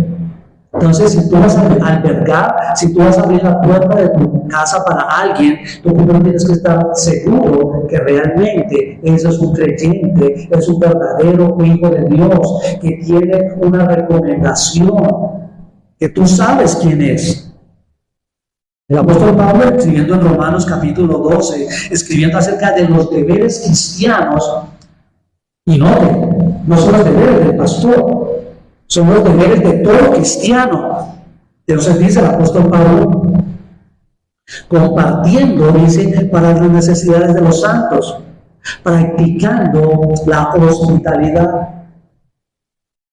Entonces, si tú vas a albergar, si tú vas a abrir la puerta de tu casa para alguien, tú primero tienes que estar seguro que realmente ese es un creyente, es un verdadero hijo de Dios, que tiene una recomendación, que tú sabes quién es. El apóstol Pablo, escribiendo en Romanos capítulo 12, escribiendo acerca de los deberes cristianos, y no son los deberes del pastor, son los deberes de todo cristiano. Entonces dice el apóstol Pablo, compartiendo, dice, para las necesidades de los santos, practicando la hospitalidad.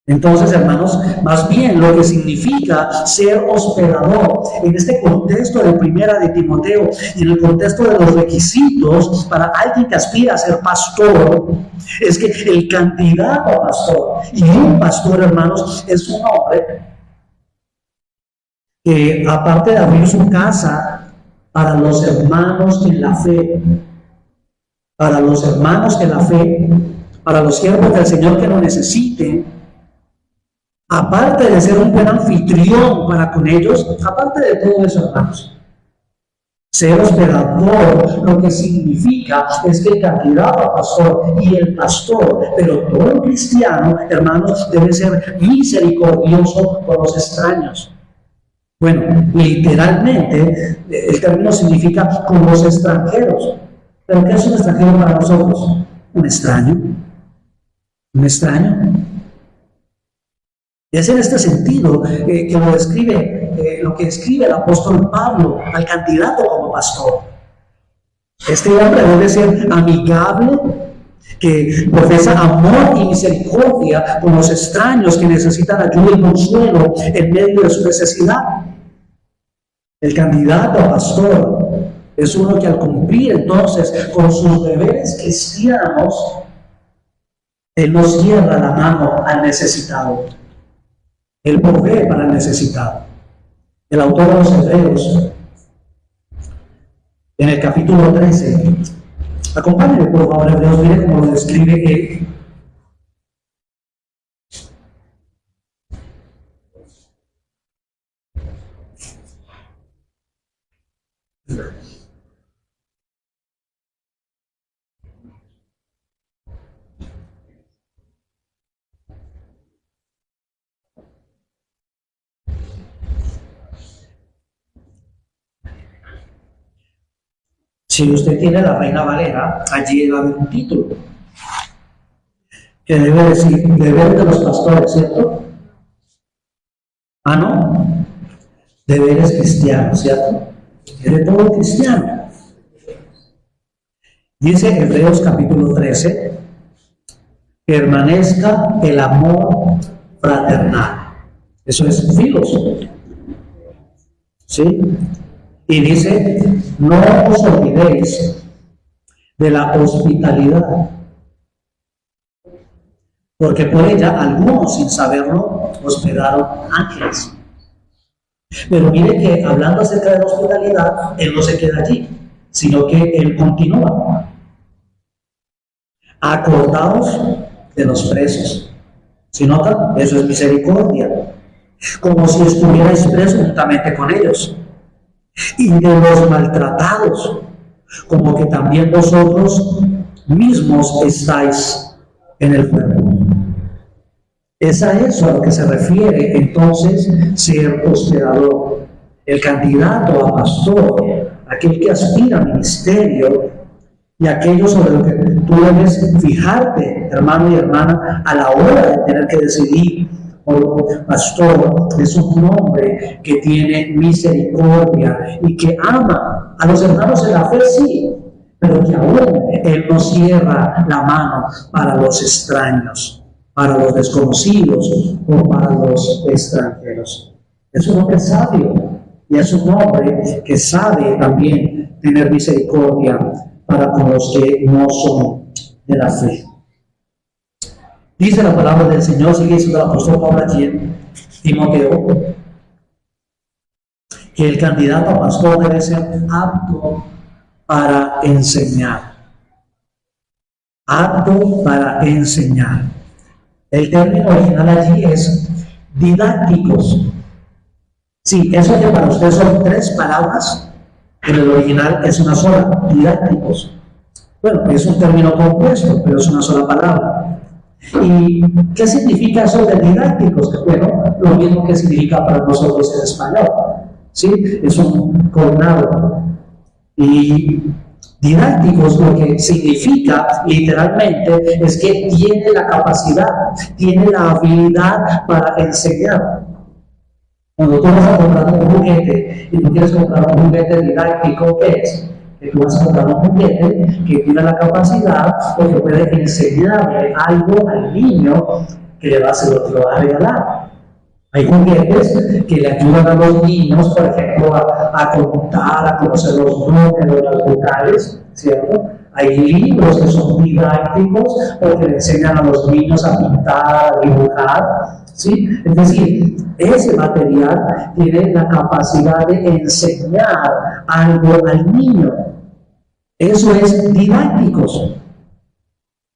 Entonces, hermanos, más bien lo que significa ser hospedador en este contexto de primera de Timoteo y en el contexto de los requisitos para alguien que aspira a ser pastor, es que el candidato a pastor, y un pastor, hermanos, es un hombre que, aparte de abrir su casa para los hermanos en la fe, para los hermanos en la fe, para los siervos del Señor que lo necesiten, aparte de ser un buen anfitrión para con ellos, aparte de todo eso, hermanos, ser hospedador, lo que significa es que el candidato a pastor y el pastor, pero todo cristiano, hermanos, debe ser misericordioso con los extraños. Bueno, literalmente, el término significa con los extranjeros. ¿Pero qué es un extranjero para nosotros? Un extraño. Un extraño. Es en este sentido que lo que escribe el apóstol Pablo al candidato como pastor. Este hombre debe ser amigable, que profesa amor y misericordia con los extraños que necesitan ayuda y consuelo en medio de su necesidad. El candidato a pastor es uno que, al cumplir entonces con sus deberes cristianos, él no cierra la mano al necesitado. Él provee para el necesitado. El autor de los Hebreos, en el capítulo 13, acompáñenme por favor, Hebreos, mire cómo lo describe él. Si usted tiene la Reina Valera, allí va a haber un título que debe decir deber de los pastores, ¿cierto? Ah, no, deberes cristianos, ¿cierto? Es de todo cristiano. Dice Hebreos capítulo 13, permanezca el amor fraternal. Eso es filos, ¿sí? Y dice, no os olvidéis de la hospitalidad, porque por ella algunos, sin saberlo, hospedaron ángeles. Pero mire que, hablando acerca de la hospitalidad, él no se queda allí, sino que él continúa. Acordaos de los presos. ¿Sí notan? Eso es misericordia. Como si estuvierais presos juntamente con ellos. Y de los maltratados, como que también vosotros mismos estáis en el cuerpo. Es a eso a lo que se refiere entonces ser hospedador. El candidato a pastor, aquel que aspira al ministerio, y aquello sobre lo que tú debes fijarte, hermano y hermana, a la hora de tener que decidir pastor es un hombre que tiene misericordia y que ama a los hermanos en la fe, sí, pero que aún él no cierra la mano para los extraños, para los desconocidos o para los extranjeros. Es un hombre sabio y es un hombre que sabe también tener misericordia para con los que no son de la fe. Dice la palabra del Señor, sigue diciendo el apóstol Pablo allí en Timoteo, que el candidato a pastor debe ser apto para enseñar. Apto para enseñar. El término original allí es didácticos. Sí, eso que para ustedes son 3 palabras, en el original es una sola, didácticos. Bueno, es un término compuesto, pero es una sola palabra. ¿Y qué significa eso de didácticos? Bueno, lo mismo que significa para nosotros en español. ¿Sí? Es un cognado. Y didácticos lo que significa literalmente es que tiene la capacidad, tiene la habilidad para enseñar. Cuando tú vas a comprar un juguete y tú quieres comprar un juguete didáctico, ¿qué es? Que tú vas a comprar un juguete que tiene la capacidad o que puede enseñarle algo al niño que le va a regalar. Hay juguetes que le ayudan a los niños, por ejemplo, a contar, a conocer los números, las vocales, ¿cierto? Hay libros que son didácticos porque le enseñan a los niños a pintar, a dibujar, ¿sí? Es decir, ese material tiene la capacidad de enseñar algo al niño. Eso es didácticos.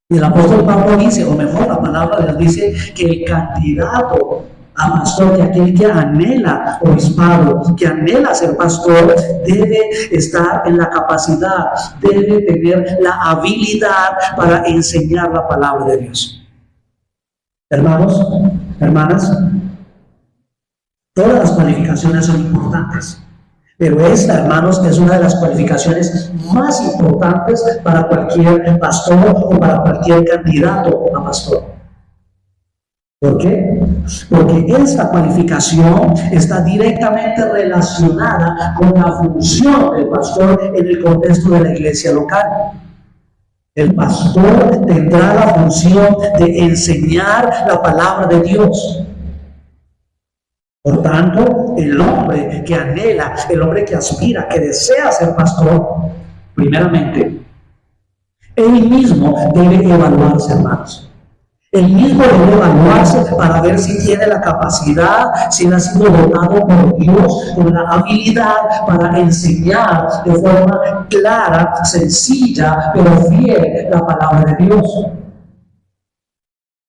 Y el apóstol Pablo dice, o mejor la palabra de Dios dice, que el candidato a pastor, que aquel que anhela obispado, que anhela ser pastor, debe estar en la capacidad, debe tener la habilidad para enseñar la palabra de Dios. Hermanos, hermanas, todas las cualificaciones son importantes, pero esta, hermanos, es una de las cualificaciones más importantes para cualquier pastor o para cualquier candidato a pastor. ¿Por qué? Porque esta cualificación está directamente relacionada con la función del pastor en el contexto de la iglesia local. El pastor tendrá la función de enseñar la palabra de Dios. Por tanto, el hombre que anhela, el hombre que aspira, que desea ser pastor, primeramente, él mismo debe evaluarse, hermanos. Él mismo debe evaluarse para ver si tiene la capacidad, si él ha sido dotado por Dios con la habilidad para enseñar de forma clara, sencilla, pero fiel la palabra de Dios.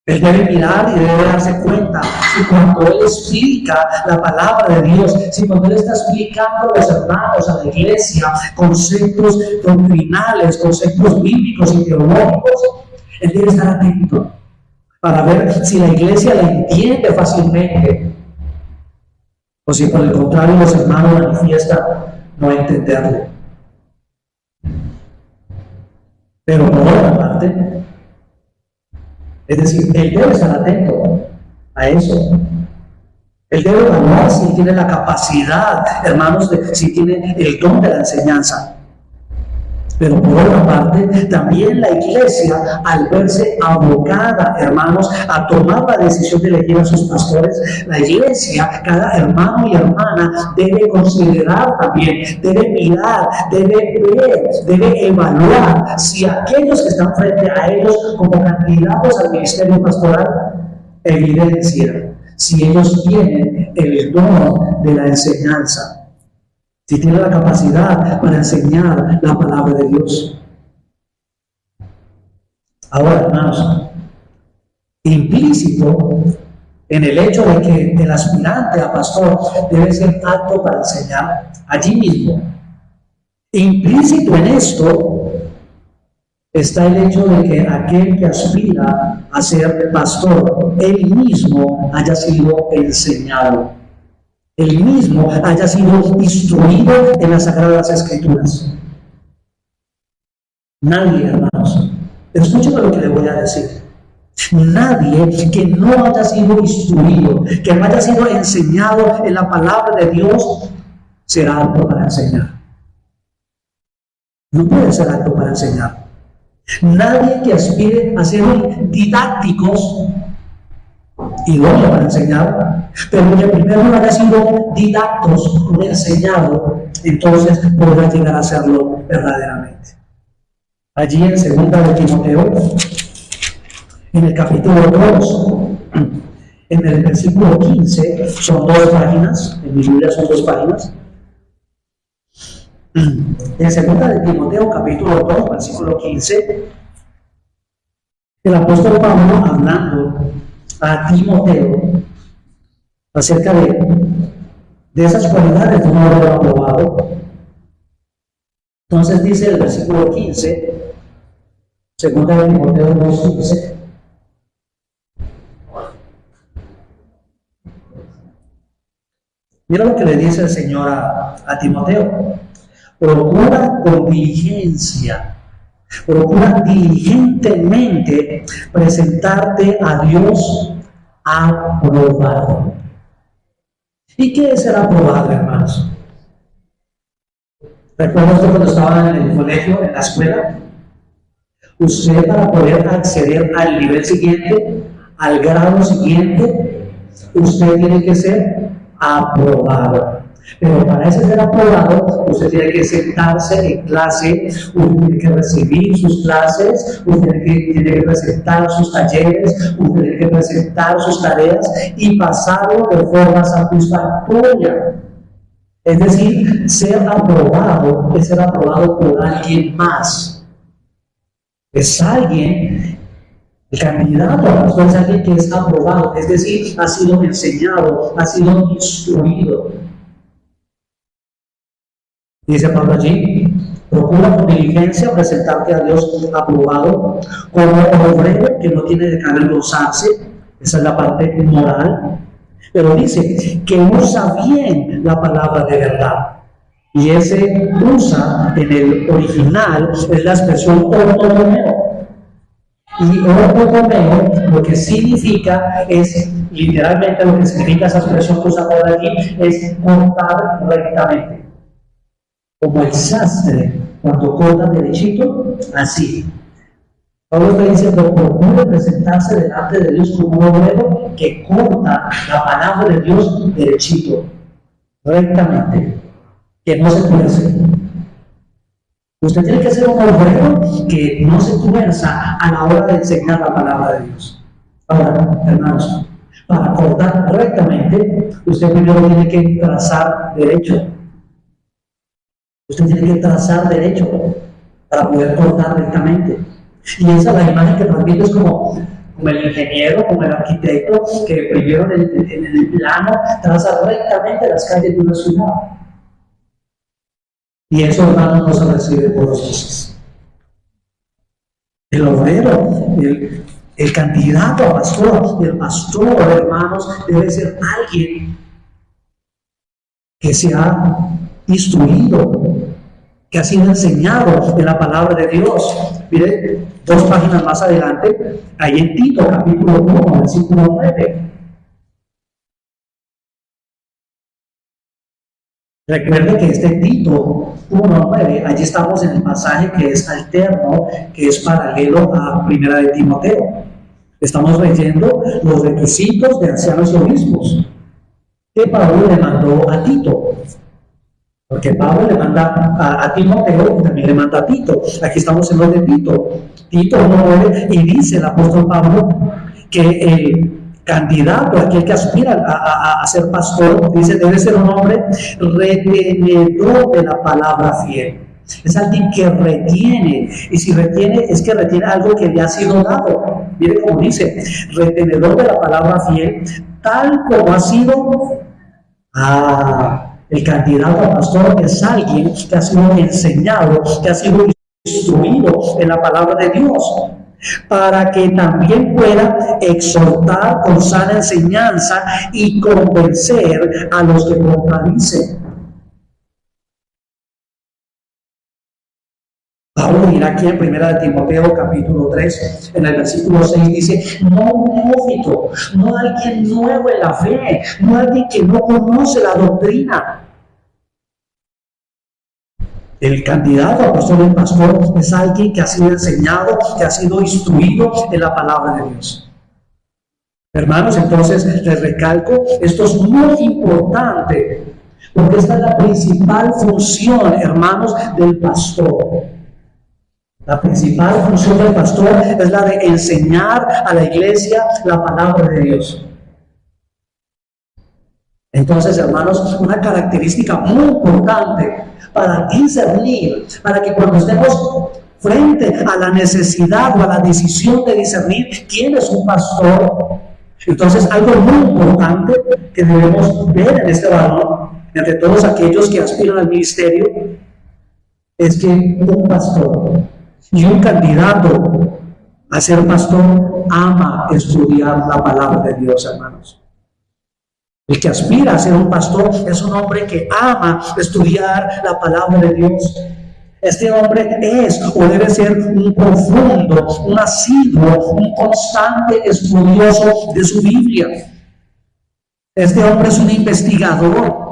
Él debe mirar y debe darse cuenta si cuando él explica la palabra de Dios, si cuando él está explicando a los hermanos, a la iglesia, conceptos doctrinales, conceptos bíblicos y teológicos, él debe estar atento para ver si la iglesia la entiende fácilmente o si por el contrario los hermanos manifiestan no entenderlo. Pero por otra parte, es decir, él debe estar atento a eso. Él debe evaluar si tiene la capacidad, hermanos, si tiene el don de la enseñanza. Pero por otra parte, también la iglesia, al verse abocada, hermanos, a tomar la decisión de elegir a sus pastores, la iglesia, cada hermano y hermana debe considerar también, debe mirar, debe ver, debe evaluar si aquellos que están frente a ellos como candidatos al ministerio pastoral evidencian si ellos tienen el don de la enseñanza. Si tiene la capacidad para enseñar la palabra de Dios. Ahora, hermanos, implícito en el hecho de que el aspirante a pastor debe ser apto para enseñar allí mismo. Implícito en esto está el hecho de que aquel que aspira a ser pastor, él mismo haya sido enseñado. Él mismo haya sido instruido en las Sagradas Escrituras. Nadie, hermanos, escúcheme lo que le voy a decir. Nadie que no haya sido instruido, que no haya sido enseñado en la palabra de Dios, será apto para enseñar. No puede ser apto para enseñar. Nadie que aspire a ser didácticos, idóneo para enseñar, pero que primero no haya sido didactos o enseñado, entonces podrá llegar a serlo verdaderamente. Allí en 2 de Timoteo, en el capítulo 2, en el versículo 15, son 2 páginas, en mi Biblia son 2 páginas. En 2 de Timoteo, capítulo 2, versículo 15, el apóstol Pablo hablando a Timoteo acerca de esas cualidades de un obrero aprobado. Entonces dice el versículo 15, 2 de Timoteo 2:15. Mira lo que le dice el Señor a Timoteo. Procura con diligencia, procura diligentemente presentarte a Dios aprobado. ¿Y qué es ser aprobado, hermanos? ¿Recuerdas cuando estaba en el colegio, en la escuela? Usted, para poder acceder al nivel siguiente, al grado siguiente, usted tiene que ser aprobado. Pero para ese ser aprobado, usted tiene que sentarse en clase, usted tiene que recibir sus clases, usted tiene que presentar sus talleres, usted tiene que presentar sus tareas y pasarlo de forma satisfactoria. Es decir, ser aprobado es ser aprobado por alguien más. Es alguien, el candidato a pastor es alguien que es aprobado, es decir, ha sido enseñado, ha sido instruido. Dice Pablo allí, procura con diligencia presentarte a Dios aprobado, como obrero que no tiene de qué avergonzarse, esa es la parte moral, pero dice que usa bien la palabra de verdad. Y ese usa en el original es la expresión ortonomeo. Y ortonomeo lo que significa es, literalmente lo que significa esa expresión que usa por aquí, es cortar rectamente. Como el sastre, cuando corta derechito, así. Pablo está diciendo, procure presentarse delante de Dios como un obrero que corta la palabra de Dios derechito, rectamente, que no se tuerce. Usted tiene que ser un obrero que no se tuerza a la hora de enseñar la palabra de Dios. Ahora, hermanos, para cortar rectamente, usted primero tiene que trazar derecho. Usted tiene que trazar derecho para poder cortar rectamente. Y esa es la imagen que transmite, es como el ingeniero, como el arquitecto, que primero en el plano traza rectamente las calles de una ciudad. Y eso, hermanos, no se recibe por los meses. El obrero, el candidato a pastor, el pastor, hermanos, debe ser alguien que se ha instruido, que ha sido enseñado en la palabra de Dios. Mire, 2 páginas más adelante, ahí en Tito, capítulo 1, versículo 9. Recuerde que este Tito 1:9, allí estamos en el pasaje que es alterno, que es paralelo a 1 de Timoteo. Estamos leyendo los requisitos de ancianos y obispos que Pablo le mandó a Tito. Porque Pablo le manda a Timoteo y también le manda a Tito. Aquí estamos en los de Tito. Tito 1:9, y dice el apóstol Pablo que el candidato, aquel que aspira a ser pastor, dice, debe ser un hombre retenedor de la palabra fiel. Es alguien que retiene, y si retiene, es que retiene algo que le ha sido dado. Mire cómo dice, retenedor de la palabra fiel, tal como ha sido el candidato a pastor. Es alguien que ha sido enseñado, que ha sido instruido en la palabra de Dios, para que también pueda exhortar con sana enseñanza y convencer a los que contradicen. Pablo dirá aquí en 1 Timoteo capítulo 3, en el versículo 6, dice: no un neófito, no alguien nuevo en la fe, no alguien que no conoce la doctrina. El candidato a pastor y pastor es alguien que ha sido enseñado, que ha sido instruido en la palabra de Dios. Hermanos, entonces les recalco, esto es muy importante, porque esta es la principal función, hermanos, del pastor. La principal función del pastor es la de enseñar a la iglesia la palabra de Dios. Entonces, hermanos, una característica muy importante para discernir, para que cuando estemos frente a la necesidad o a la decisión de discernir quién es un pastor, entonces algo muy importante que debemos ver en este varón, entre todos aquellos que aspiran al ministerio, es que un pastor y un candidato a ser pastor ama estudiar la palabra de Dios, hermanos. El que aspira a ser un pastor es un hombre que ama estudiar la palabra de Dios. Este hombre es o debe ser un profundo, un asiduo, un constante estudioso de su Biblia. Este hombre es un investigador.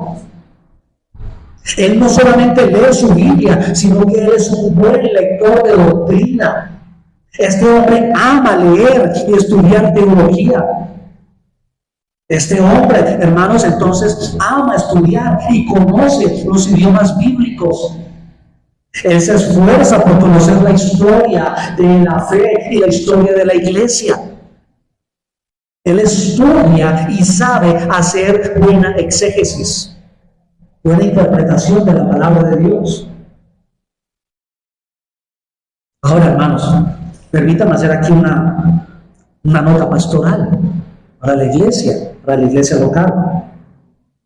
Él no solamente lee su Biblia, sino que él es un buen lector de doctrina. Este hombre ama leer y estudiar teología. Este hombre, hermanos, entonces ama estudiar y conoce los idiomas bíblicos. Él se esfuerza por conocer la historia de la fe y la historia de la iglesia. Él estudia y sabe hacer buena exégesis, buena interpretación de la palabra de Dios. Ahora, hermanos, permítanme hacer aquí una nota pastoral para la iglesia local.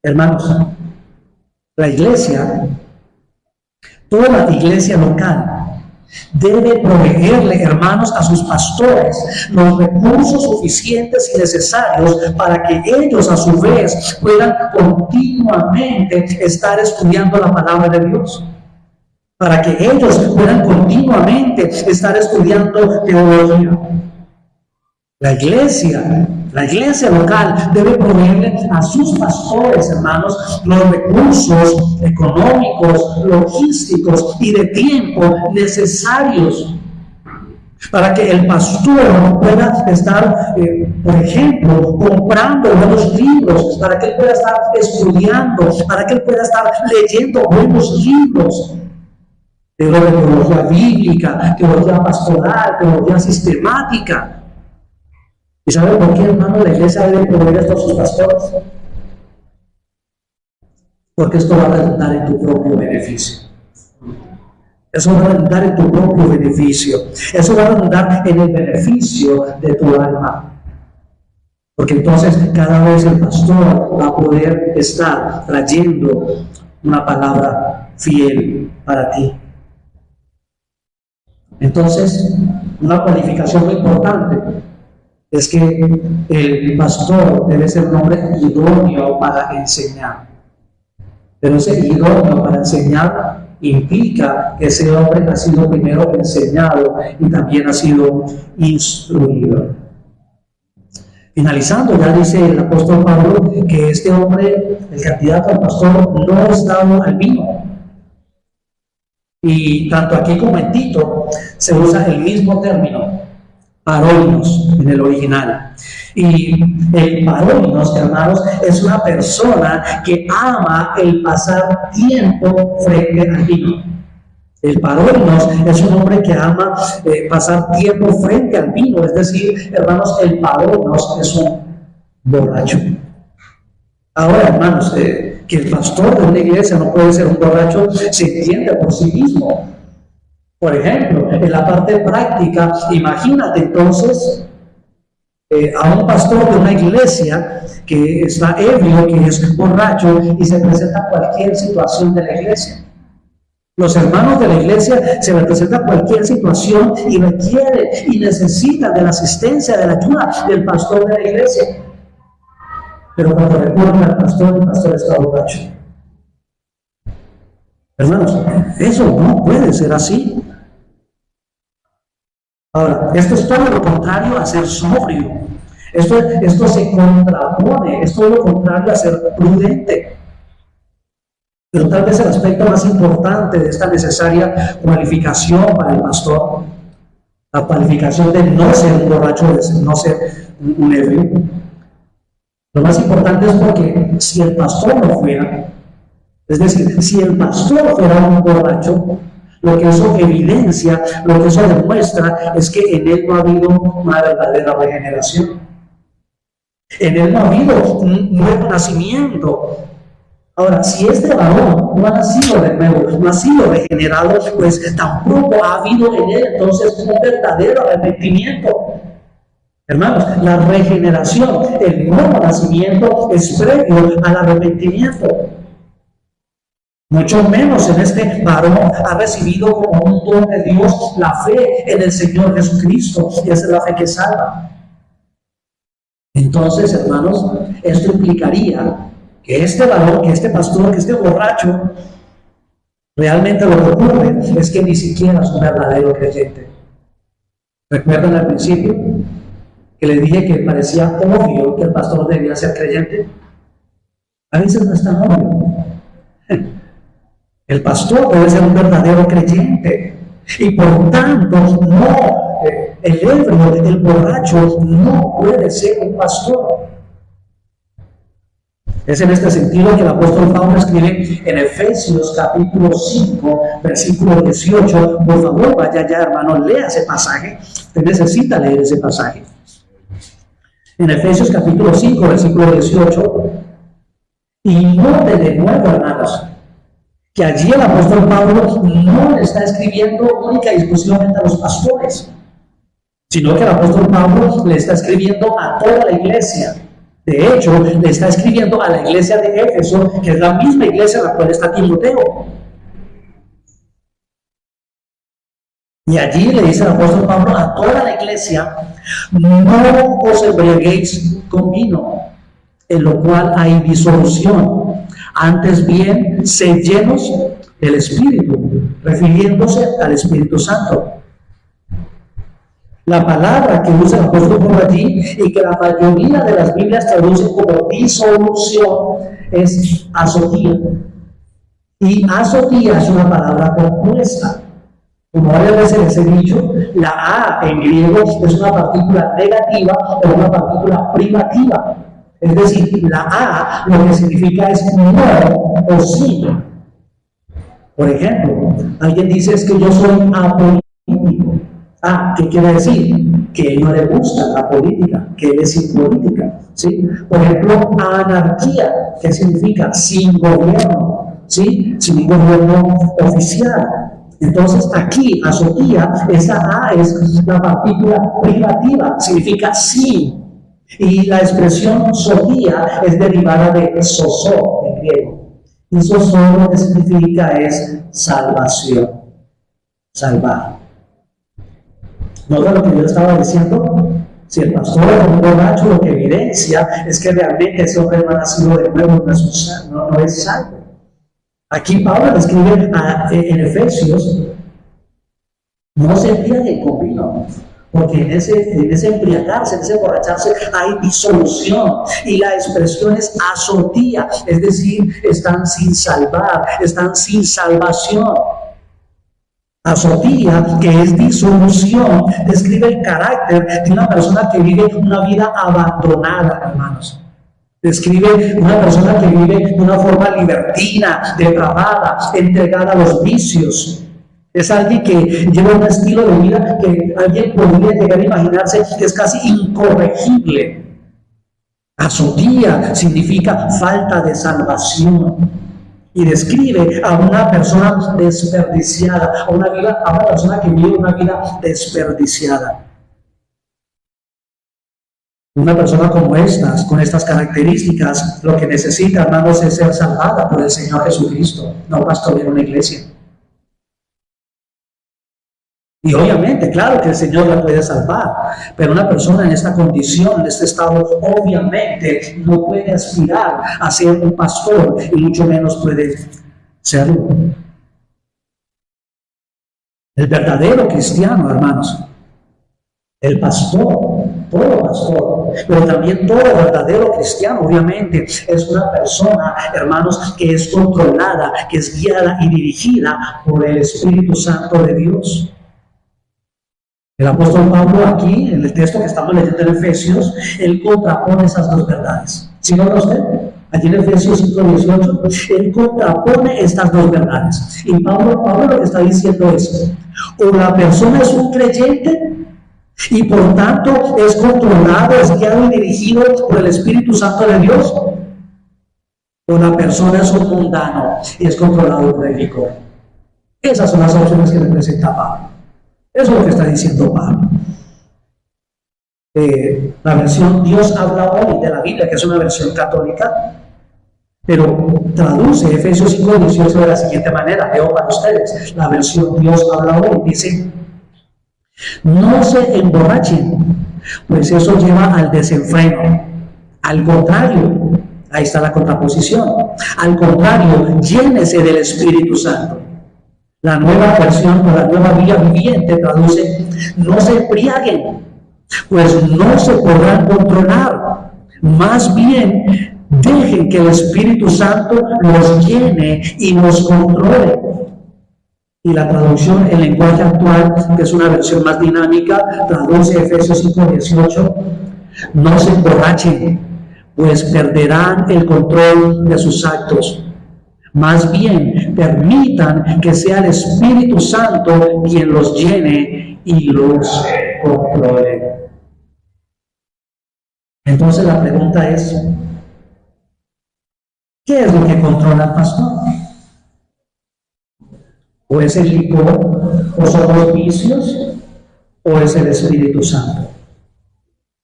Hermanos, la iglesia, toda la iglesia local, debe proveerle, hermanos, a sus pastores los recursos suficientes y necesarios para que ellos, a su vez, puedan continuamente estar estudiando la palabra de Dios. Para que ellos puedan continuamente estar estudiando teología. La iglesia local debe proveerle a sus pastores, hermanos, los recursos económicos, logísticos y de tiempo necesarios para que el pastor pueda estar, por ejemplo, comprando buenos libros, para que él pueda estar estudiando, para que él pueda estar leyendo buenos libros de teología bíblica, teología pastoral, teología sistemática. ¿Y sabe por qué, hermano, la iglesia debe proveer esto a sus pastores? Porque esto va a redundar en tu propio beneficio. Eso va a redundar en tu propio beneficio. Eso va a redundar en el beneficio de tu alma. Porque entonces cada vez el pastor va a poder estar trayendo una palabra fiel para ti. Entonces, una cualificación muy importante es que el pastor debe ser un hombre idóneo para enseñar. Pero ese idóneo para enseñar implica que ese hombre ha sido primero enseñado y también ha sido instruido. Finalizando, ya dice el apóstol Pablo que este hombre, el candidato al pastor, no estaba al vino. Y tanto aquí como en Tito se usa el mismo término, parólinos, en el original. Y el parólinos, hermanos, es una persona que ama el pasar tiempo frente al vino. El parólinos es un hombre que ama pasar tiempo frente al vino, es decir, hermanos, el parólinos es un borracho. Ahora, hermanos, que el pastor de una iglesia no puede ser un borracho, se entiende por sí mismo. Por ejemplo, en la parte práctica, imagínate entonces a un pastor de una iglesia que está ebrio, que es borracho y se presenta cualquier situación de la iglesia. Los hermanos de la iglesia se les presenta cualquier situación y requieren y necesitan de la asistencia, de la ayuda del pastor de la iglesia. Pero cuando recurren al pastor, el pastor está borracho. Hermanos, eso no puede ser así. Ahora, esto es todo lo contrario a ser sobrio. Esto se contrapone, es todo lo contrario a ser prudente. Pero tal vez el aspecto más importante de esta necesaria cualificación para el pastor, la cualificación de no ser un borracho, de no ser un ebrio, lo más importante es porque si el pastor no fuera, es decir, si el pastor fuera un borracho, lo que eso evidencia, lo que eso demuestra es que en él no ha habido una verdadera regeneración. En él no ha habido un nuevo nacimiento. Ahora, si este varón no ha nacido de nuevo, no ha sido regenerado, pues tampoco ha habido en él entonces un verdadero arrepentimiento. Hermanos, la regeneración, el nuevo nacimiento es previo al arrepentimiento. Mucho menos en este varón ha recibido como un don de Dios la fe en el Señor Jesucristo, y esa es la fe que salva. Entonces, hermanos, esto implicaría que este varón, que este pastor, que este borracho, realmente lo que ocurre es que ni siquiera es un verdadero creyente. ¿Recuerdan al principio que les dije que parecía obvio que el pastor debía ser creyente? A veces no es tan obvio. El pastor debe ser un verdadero creyente, y por tanto no, el ebrio, el borracho no puede ser un pastor. Es en este sentido que el apóstol Pablo escribe en Efesios capítulo 5, versículo 18. Por favor, vaya ya, hermano, lea ese pasaje. Usted necesita leer ese pasaje. En Efesios capítulo 5, versículo 18. Y note de nuevo, hermanos, que allí el apóstol Pablo no le está escribiendo única y exclusivamente a los pastores, sino que el apóstol Pablo le está escribiendo a toda la iglesia. De hecho, le está escribiendo a la iglesia de Éfeso, que es la misma iglesia en la cual está Timoteo. Y allí le dice el apóstol Pablo a toda la iglesia: no os embriaguéis con vino, en lo cual hay disolución, antes bien, sed llenos del Espíritu, refiriéndose al Espíritu Santo. La palabra que usa el apóstol por allí, y que la mayoría de las Biblias traducen como disolución, es azotía. Y azotía es una palabra compuesta. Como varias veces les he dicho, la A en griego es una partícula negativa o una partícula privativa. Es decir, la A lo que significa es no o sí. Por ejemplo, alguien dice: es que yo soy apolítico. Ah, ¿qué quiere decir? Que no le gusta la política, que él es sin política, ¿sí? Por ejemplo, anarquía, ¿qué significa? Sin gobierno, ¿sí? Sin un gobierno oficial. Entonces, aquí, azotía, esa A es la partícula privativa, significa sí. Y la expresión sotía es derivada de sosó en griego. Y sosó lo que significa es salvación, salvar. ¿No es lo que yo estaba diciendo? Si el pastor es un borracho, lo que evidencia es que realmente ese hombre no ha nacido de nuevo, no es salvo. Aquí Pablo escribe en Efesios: no se embriaguen con vino, porque en ese embriagarse, en ese emborracharse, hay disolución. Y la expresión es azotía, es decir, están sin salvar, están sin salvación. Azotía, que es disolución, describe el carácter de una persona que vive una vida abandonada, hermanos. Describe una persona que vive de una forma libertina, depravada, entregada a los vicios. Es alguien que lleva un estilo de vida que alguien podría llegar a imaginarse que es casi incorregible. Azotía significa falta de salvación. Y describe a una persona desperdiciada, a una persona que vive una vida desperdiciada. Una persona como estas, con estas características, lo que necesita, hermanos, es ser salvada por el Señor Jesucristo, no pastorear una iglesia. Y obviamente, claro que el Señor la puede salvar, pero una persona en esta condición, en este estado, obviamente no puede aspirar a ser un pastor, y mucho menos puede serlo. El verdadero cristiano, hermanos, El pastor, todo pastor, pero también todo verdadero cristiano, obviamente, es una persona, hermanos, que es controlada, que es guiada y dirigida por el Espíritu Santo de Dios. El apóstol Pablo aquí, en el texto que estamos leyendo en Efesios, él contrapone esas dos verdades. ¿Sí lo ve usted? Allí en Efesios 5:18, él contrapone estas dos verdades. Y Pablo lo que está diciendo es, o la persona es un creyente y por tanto es controlado, es guiado y dirigido por el Espíritu Santo de Dios, o la persona es un mundano y es controlado por el licor. Esas son las opciones que le presenta Pablo. Eso es lo que está diciendo Pablo. La versión Dios habla hoy de la Biblia, que es una versión católica, pero traduce Efesios 5:18 de la siguiente manera. Leo para ustedes. La versión Dios habla hoy dice: no se emborrachen, pues eso lleva al desenfreno. Al contrario, ahí está la contraposición. Al contrario, llénese del Espíritu Santo. La nueva versión, o la nueva Biblia viviente, traduce: no se embriaguen, pues no se podrán controlar. Más bien, dejen que el Espíritu Santo los llene y los controle. Y la traducción en lenguaje actual, que es una versión más dinámica, traduce Efesios 5:18: no se emborrachen, pues perderán el control de sus actos. Más bien, permitan que sea el Espíritu Santo quien los llene y los controle. Entonces la pregunta es, ¿qué es lo que controla al pastor? ¿O es el licor, o son los vicios, o es el Espíritu Santo?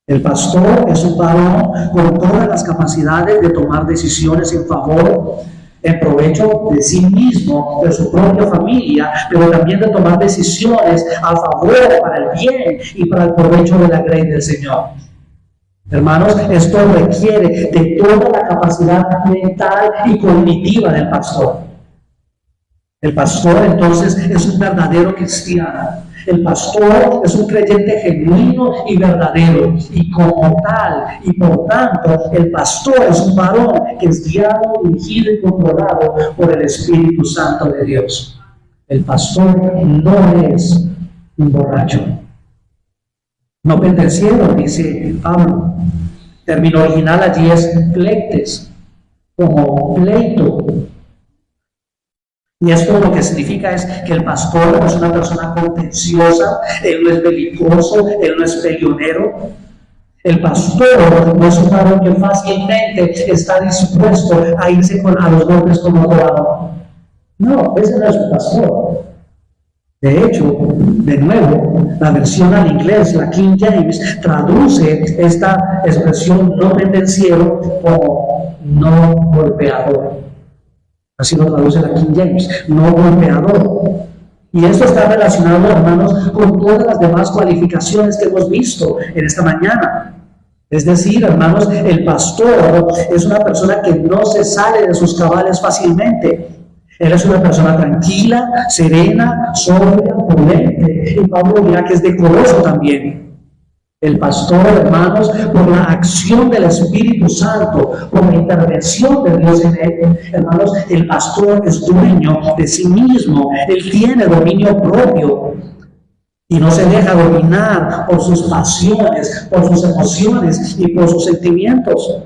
El pastor es un varón con todas las capacidades de tomar decisiones en favor, en provecho de sí mismo, de su propia familia, pero también de tomar decisiones a favor, para el bien y para el provecho de la grey del Señor. Hermanos, esto requiere de toda la capacidad mental y cognitiva del pastor. El pastor entonces es un verdadero cristiano. El pastor es un creyente genuino y verdadero, y como tal, y por tanto, el pastor es un varón que es guiado, dirigido y controlado por el Espíritu Santo de Dios. El pastor no es un borracho, no pendenciero, dice Pablo. El término original allí es pleites, como pleito. Y esto lo que significa es que el pastor es una persona contenciosa, él no es belicoso, él no es peleonero. El pastor no es un varón que fácilmente está dispuesto a irse a los golpes con otro varón. No, ese no es un pastor. De hecho, de nuevo, la versión al inglés, la King James, traduce esta expresión no pendenciero como no golpeador. Así lo traduce la King James, no golpeador. Y esto está relacionado, hermanos, con todas las demás cualificaciones que hemos visto en esta mañana. Es decir, hermanos, el pastor es una persona que no se sale de sus cabales fácilmente. Él es una persona tranquila, serena, sobria, prudente. Y Pablo dirá que es decoroso también. El pastor, hermanos, por la acción del Espíritu Santo, por la intervención de Dios en él, hermanos, el pastor es dueño de sí mismo. Él tiene dominio propio y no se deja dominar por sus pasiones, por sus emociones y por sus sentimientos.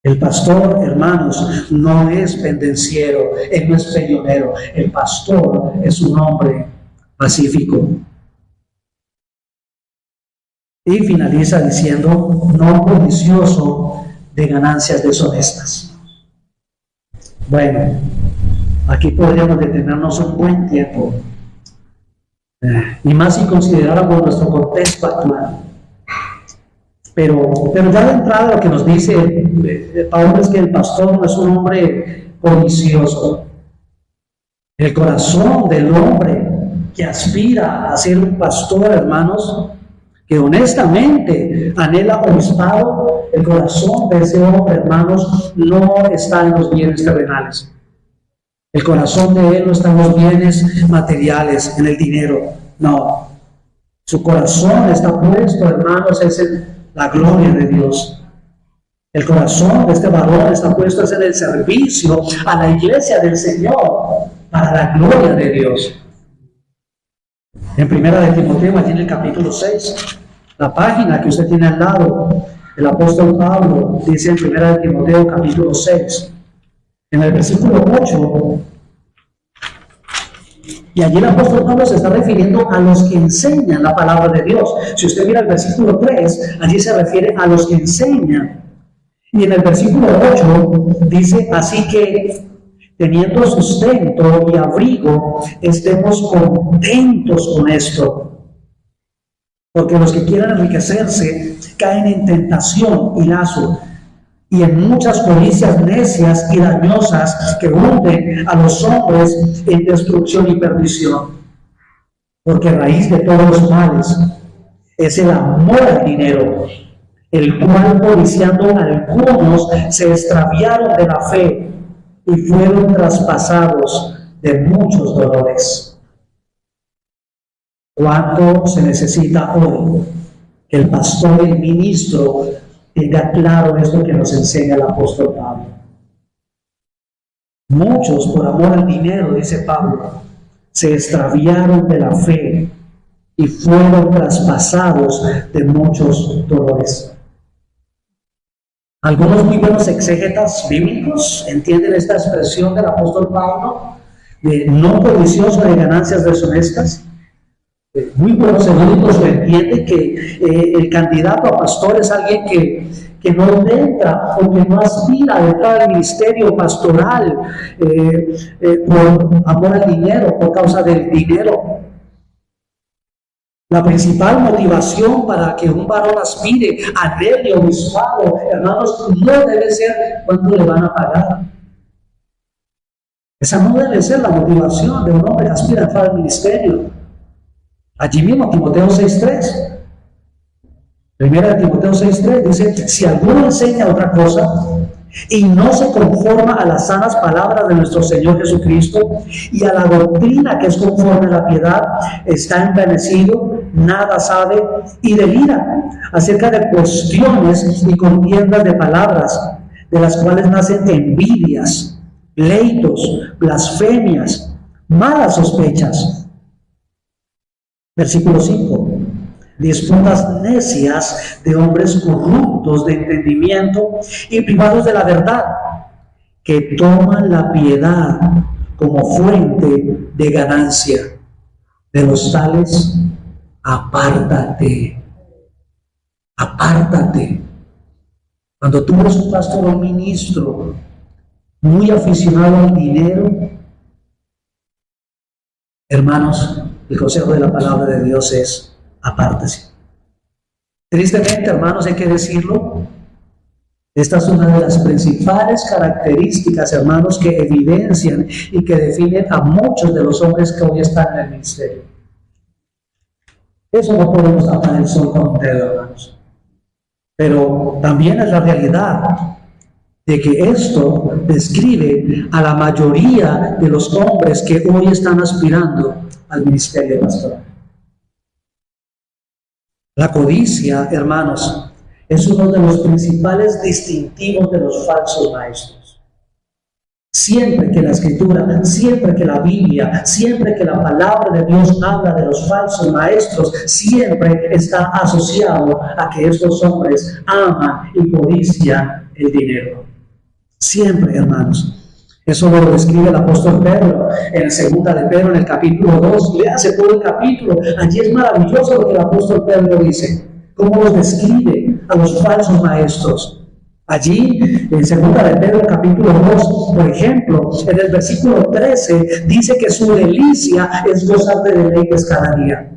El pastor, hermanos, no es pendenciero, él no es peleonero. El pastor es un hombre pacífico. Y finaliza diciendo, no codicioso de ganancias deshonestas. Bueno, aquí podríamos detenernos un buen tiempo. Y más si consideráramos nuestro contexto actual. Pero ya de entrada lo que nos dice Pablo es que el pastor no es un hombre codicioso. El corazón del hombre que aspira a ser un pastor, hermanos, que honestamente anhela obispado, el corazón de ese hombre, hermanos, no está en los bienes terrenales. El corazón de él no está en los bienes materiales, en el dinero, no. Su corazón está puesto, hermanos, es en la gloria de Dios. El corazón de este varón está puesto en el servicio a la iglesia del Señor, para la gloria de Dios. En Primera de Timoteo, allí en el capítulo 6, la página que usted tiene al lado, el apóstol Pablo dice en Primera de Timoteo, capítulo 6, en el versículo 8, y allí el apóstol Pablo se está refiriendo a los que enseñan la palabra de Dios. Si usted mira el versículo 3, allí se refiere a los que enseñan. Y en el versículo 8 dice, así que teniendo sustento y abrigo, estemos contentos con esto. Porque los que quieran enriquecerse caen en tentación y lazo, y en muchas codicias necias y dañosas que hunden a los hombres en destrucción y perdición. Porque raíz de todos los males es el amor al dinero, el cual codiciando algunos se extraviaron de la fe y fueron traspasados de muchos dolores. ¿Cuánto se necesita hoy que el pastor y el ministro tenga claro esto que nos enseña el apóstol Pablo? Muchos, por amor al dinero, dice Pablo, se extraviaron de la fe y fueron traspasados de muchos dolores. Algunos muy buenos exégetas bíblicos entienden esta expresión del apóstol Pablo de no codicioso de ganancias deshonestas. Muy buenos erudicos entienden que el candidato a pastor es alguien que no entra o que no aspira a entrar al ministerio pastoral por amor al dinero, por causa del dinero. La principal motivación para que un varón aspire a el obispado, hermanos, no debe ser cuánto le van a pagar. Esa no debe ser la motivación de un hombre que aspira a entrar al ministerio. Allí mismo, Timoteo 6.3. Primera de Timoteo 6.3 dice, si alguno enseña otra cosa y no se conforma a las sanas palabras de nuestro Señor Jesucristo y a la doctrina que es conforme a la piedad, está envanecido, nada sabe y delira acerca de cuestiones y contiendas de palabras, de las cuales nacen envidias, pleitos, blasfemias, malas sospechas. Versículo 5. Disputas necias de hombres corruptos de entendimiento y privados de la verdad, que toman la piedad como fuente de ganancia. De los tales, apártate. Apártate. Cuando tú eres un pastor o un ministro muy aficionado al dinero, hermanos, el consejo de la palabra de Dios es: apártese. Tristemente, hermanos, hay que decirlo, esta es una de las principales características, hermanos, que evidencian y que definen a muchos de los hombres que hoy están en el ministerio. Eso no podemos tapar el sol con un dedo, hermanos. Pero también es la realidad de que esto describe a la mayoría de los hombres que hoy están aspirando al ministerio pastoral. La codicia, hermanos, es uno de los principales distintivos de los falsos maestros. Siempre que la Escritura, siempre que la Biblia, siempre que la palabra de Dios habla de los falsos maestros, siempre está asociado a que estos hombres aman y codician el dinero. Siempre, hermanos. Eso lo describe el apóstol Pedro en el 2 de Pedro, en el capítulo 2. Léase todo el capítulo. Allí es maravilloso lo que el apóstol Pedro dice. Cómo los describe a los falsos maestros. Allí, en 2 de Pedro, capítulo 2, por ejemplo, en el versículo 13, dice que su delicia es gozar de deleites cada día.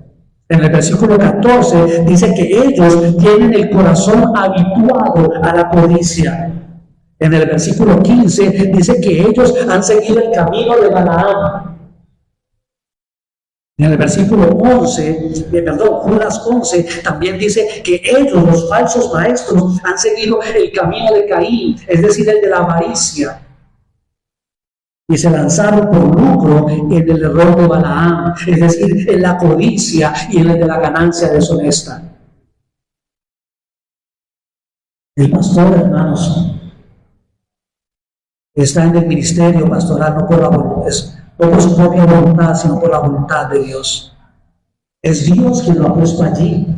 En el versículo 14, dice que ellos tienen el corazón habituado a la codicia. En el versículo 15 dice que ellos han seguido el camino de Balaam. En el versículo 11, Judas 11, también dice que ellos, los falsos maestros, han seguido el camino de Caín, es decir, el de la avaricia. y se lanzaron por lucro en el error de Balaam, es decir, en la codicia y en el de la ganancia deshonesta. El pastor, hermanos, está en el ministerio pastoral no por su propia voluntad, sino por la voluntad de Dios. Es Dios quien lo ha puesto allí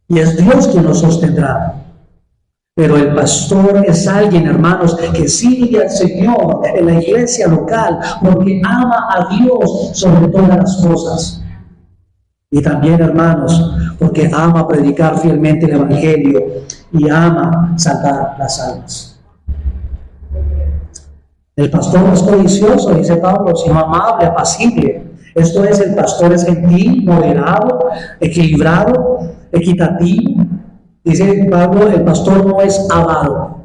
y es Dios quien lo sostendrá. Pero el pastor es alguien, hermanos, que sigue al Señor en la iglesia local porque ama a Dios sobre todas las cosas. Y también, hermanos, porque ama predicar fielmente el Evangelio y ama salvar las almas. El pastor no es codicioso, dice Pablo, sino amable, apacible. Esto es, el pastor es gentil, moderado, equilibrado, equitativo. Dice Pablo, el pastor no es avaro.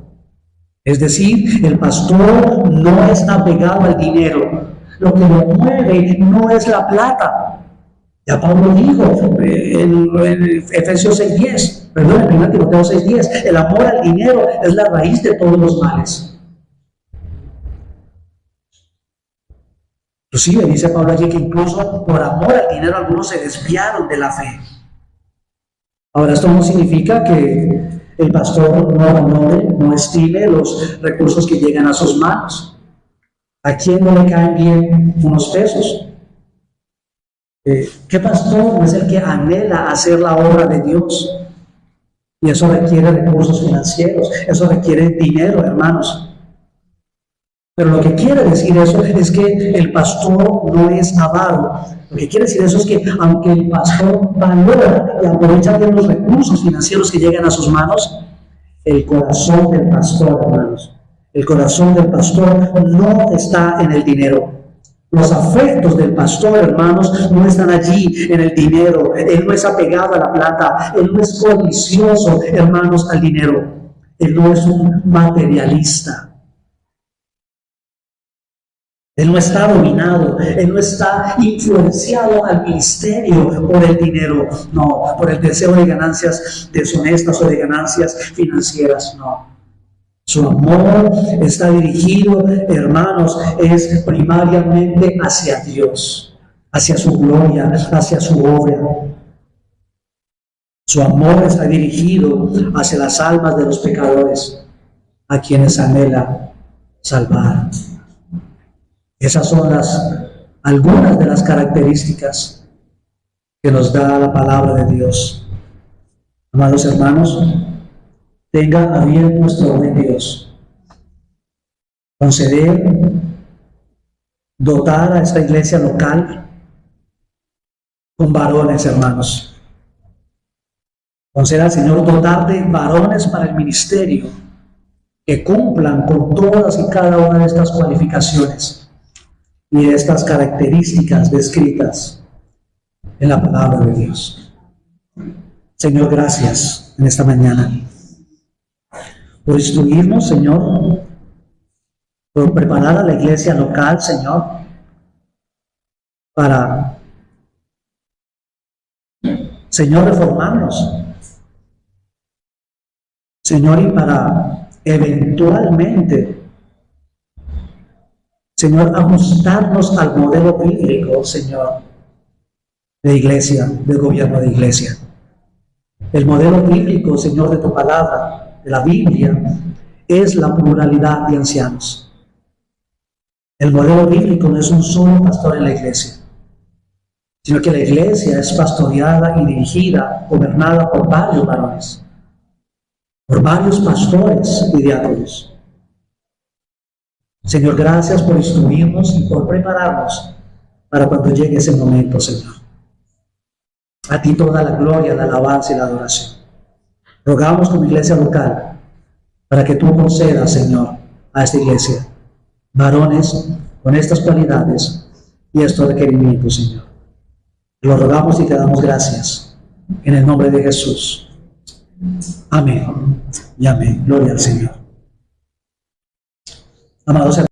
Es decir, el pastor no es apegado al dinero. Lo que lo mueve no es la plata. Ya Pablo dijo en Efesios 6:10, perdón, en 1 Timoteo 6:10, el amor al dinero es la raíz de todos los males. Inclusive dice Pablo allí que incluso por amor al dinero algunos se desviaron de la fe. Ahora, esto no significa que el pastor no valore, no estime los recursos que llegan a sus manos. ¿A quién no le caen bien unos pesos? ¿Qué pastor no es el que anhela hacer la obra de Dios? Y eso requiere recursos financieros, eso requiere dinero, hermanos. Pero lo que quiere decir eso es que el pastor no es avaro. Lo que quiere decir eso es que aunque el pastor valora y aprovecha bien los recursos financieros que llegan a sus manos, el corazón del pastor, hermanos, el corazón del pastor no está en el dinero. Los afectos del pastor, hermanos, no están allí en el dinero. Él no es apegado a la plata. Él no es codicioso, hermanos, al dinero. Él no es un materialista. Él no está dominado, él no está influenciado al ministerio por el dinero, no, por el deseo de ganancias deshonestas o de ganancias financieras, no. Su amor está dirigido, hermanos, es primariamente hacia Dios, hacia su gloria, hacia su obra. Su amor está dirigido hacia las almas de los pecadores, a quienes anhela salvar. Esas son algunas de las características que nos da la palabra de Dios. Amados hermanos, tenga a bien nuestro buen Dios conceder, dotar a esta iglesia local con varones, hermanos. Conceda al Señor dotar de varones para el ministerio que cumplan con todas y cada una de estas cualificaciones y de estas características descritas en la palabra de Dios. Señor, gracias en esta mañana por instruirnos, Señor, por preparar a la iglesia local, Señor, para, Señor, reformarnos, Señor, y para eventualmente, Señor, ajustarnos al modelo bíblico, Señor, de iglesia, del gobierno de iglesia. El modelo bíblico, Señor, de tu palabra, de la Biblia, es la pluralidad de ancianos. El modelo bíblico no es un solo pastor en la iglesia, sino que la iglesia es pastoreada y dirigida, gobernada por varios varones, por varios pastores y diáconos. Señor, gracias por instruirnos y por prepararnos para cuando llegue ese momento, Señor. A ti toda la gloria, la alabanza y la adoración. Rogamos como iglesia local para que tú concedas, Señor, a esta iglesia varones con estas cualidades y estos requerimientos, Señor. Lo rogamos y te damos gracias en el nombre de Jesús. Amén y amén. Gloria al Señor. Amados hermanos,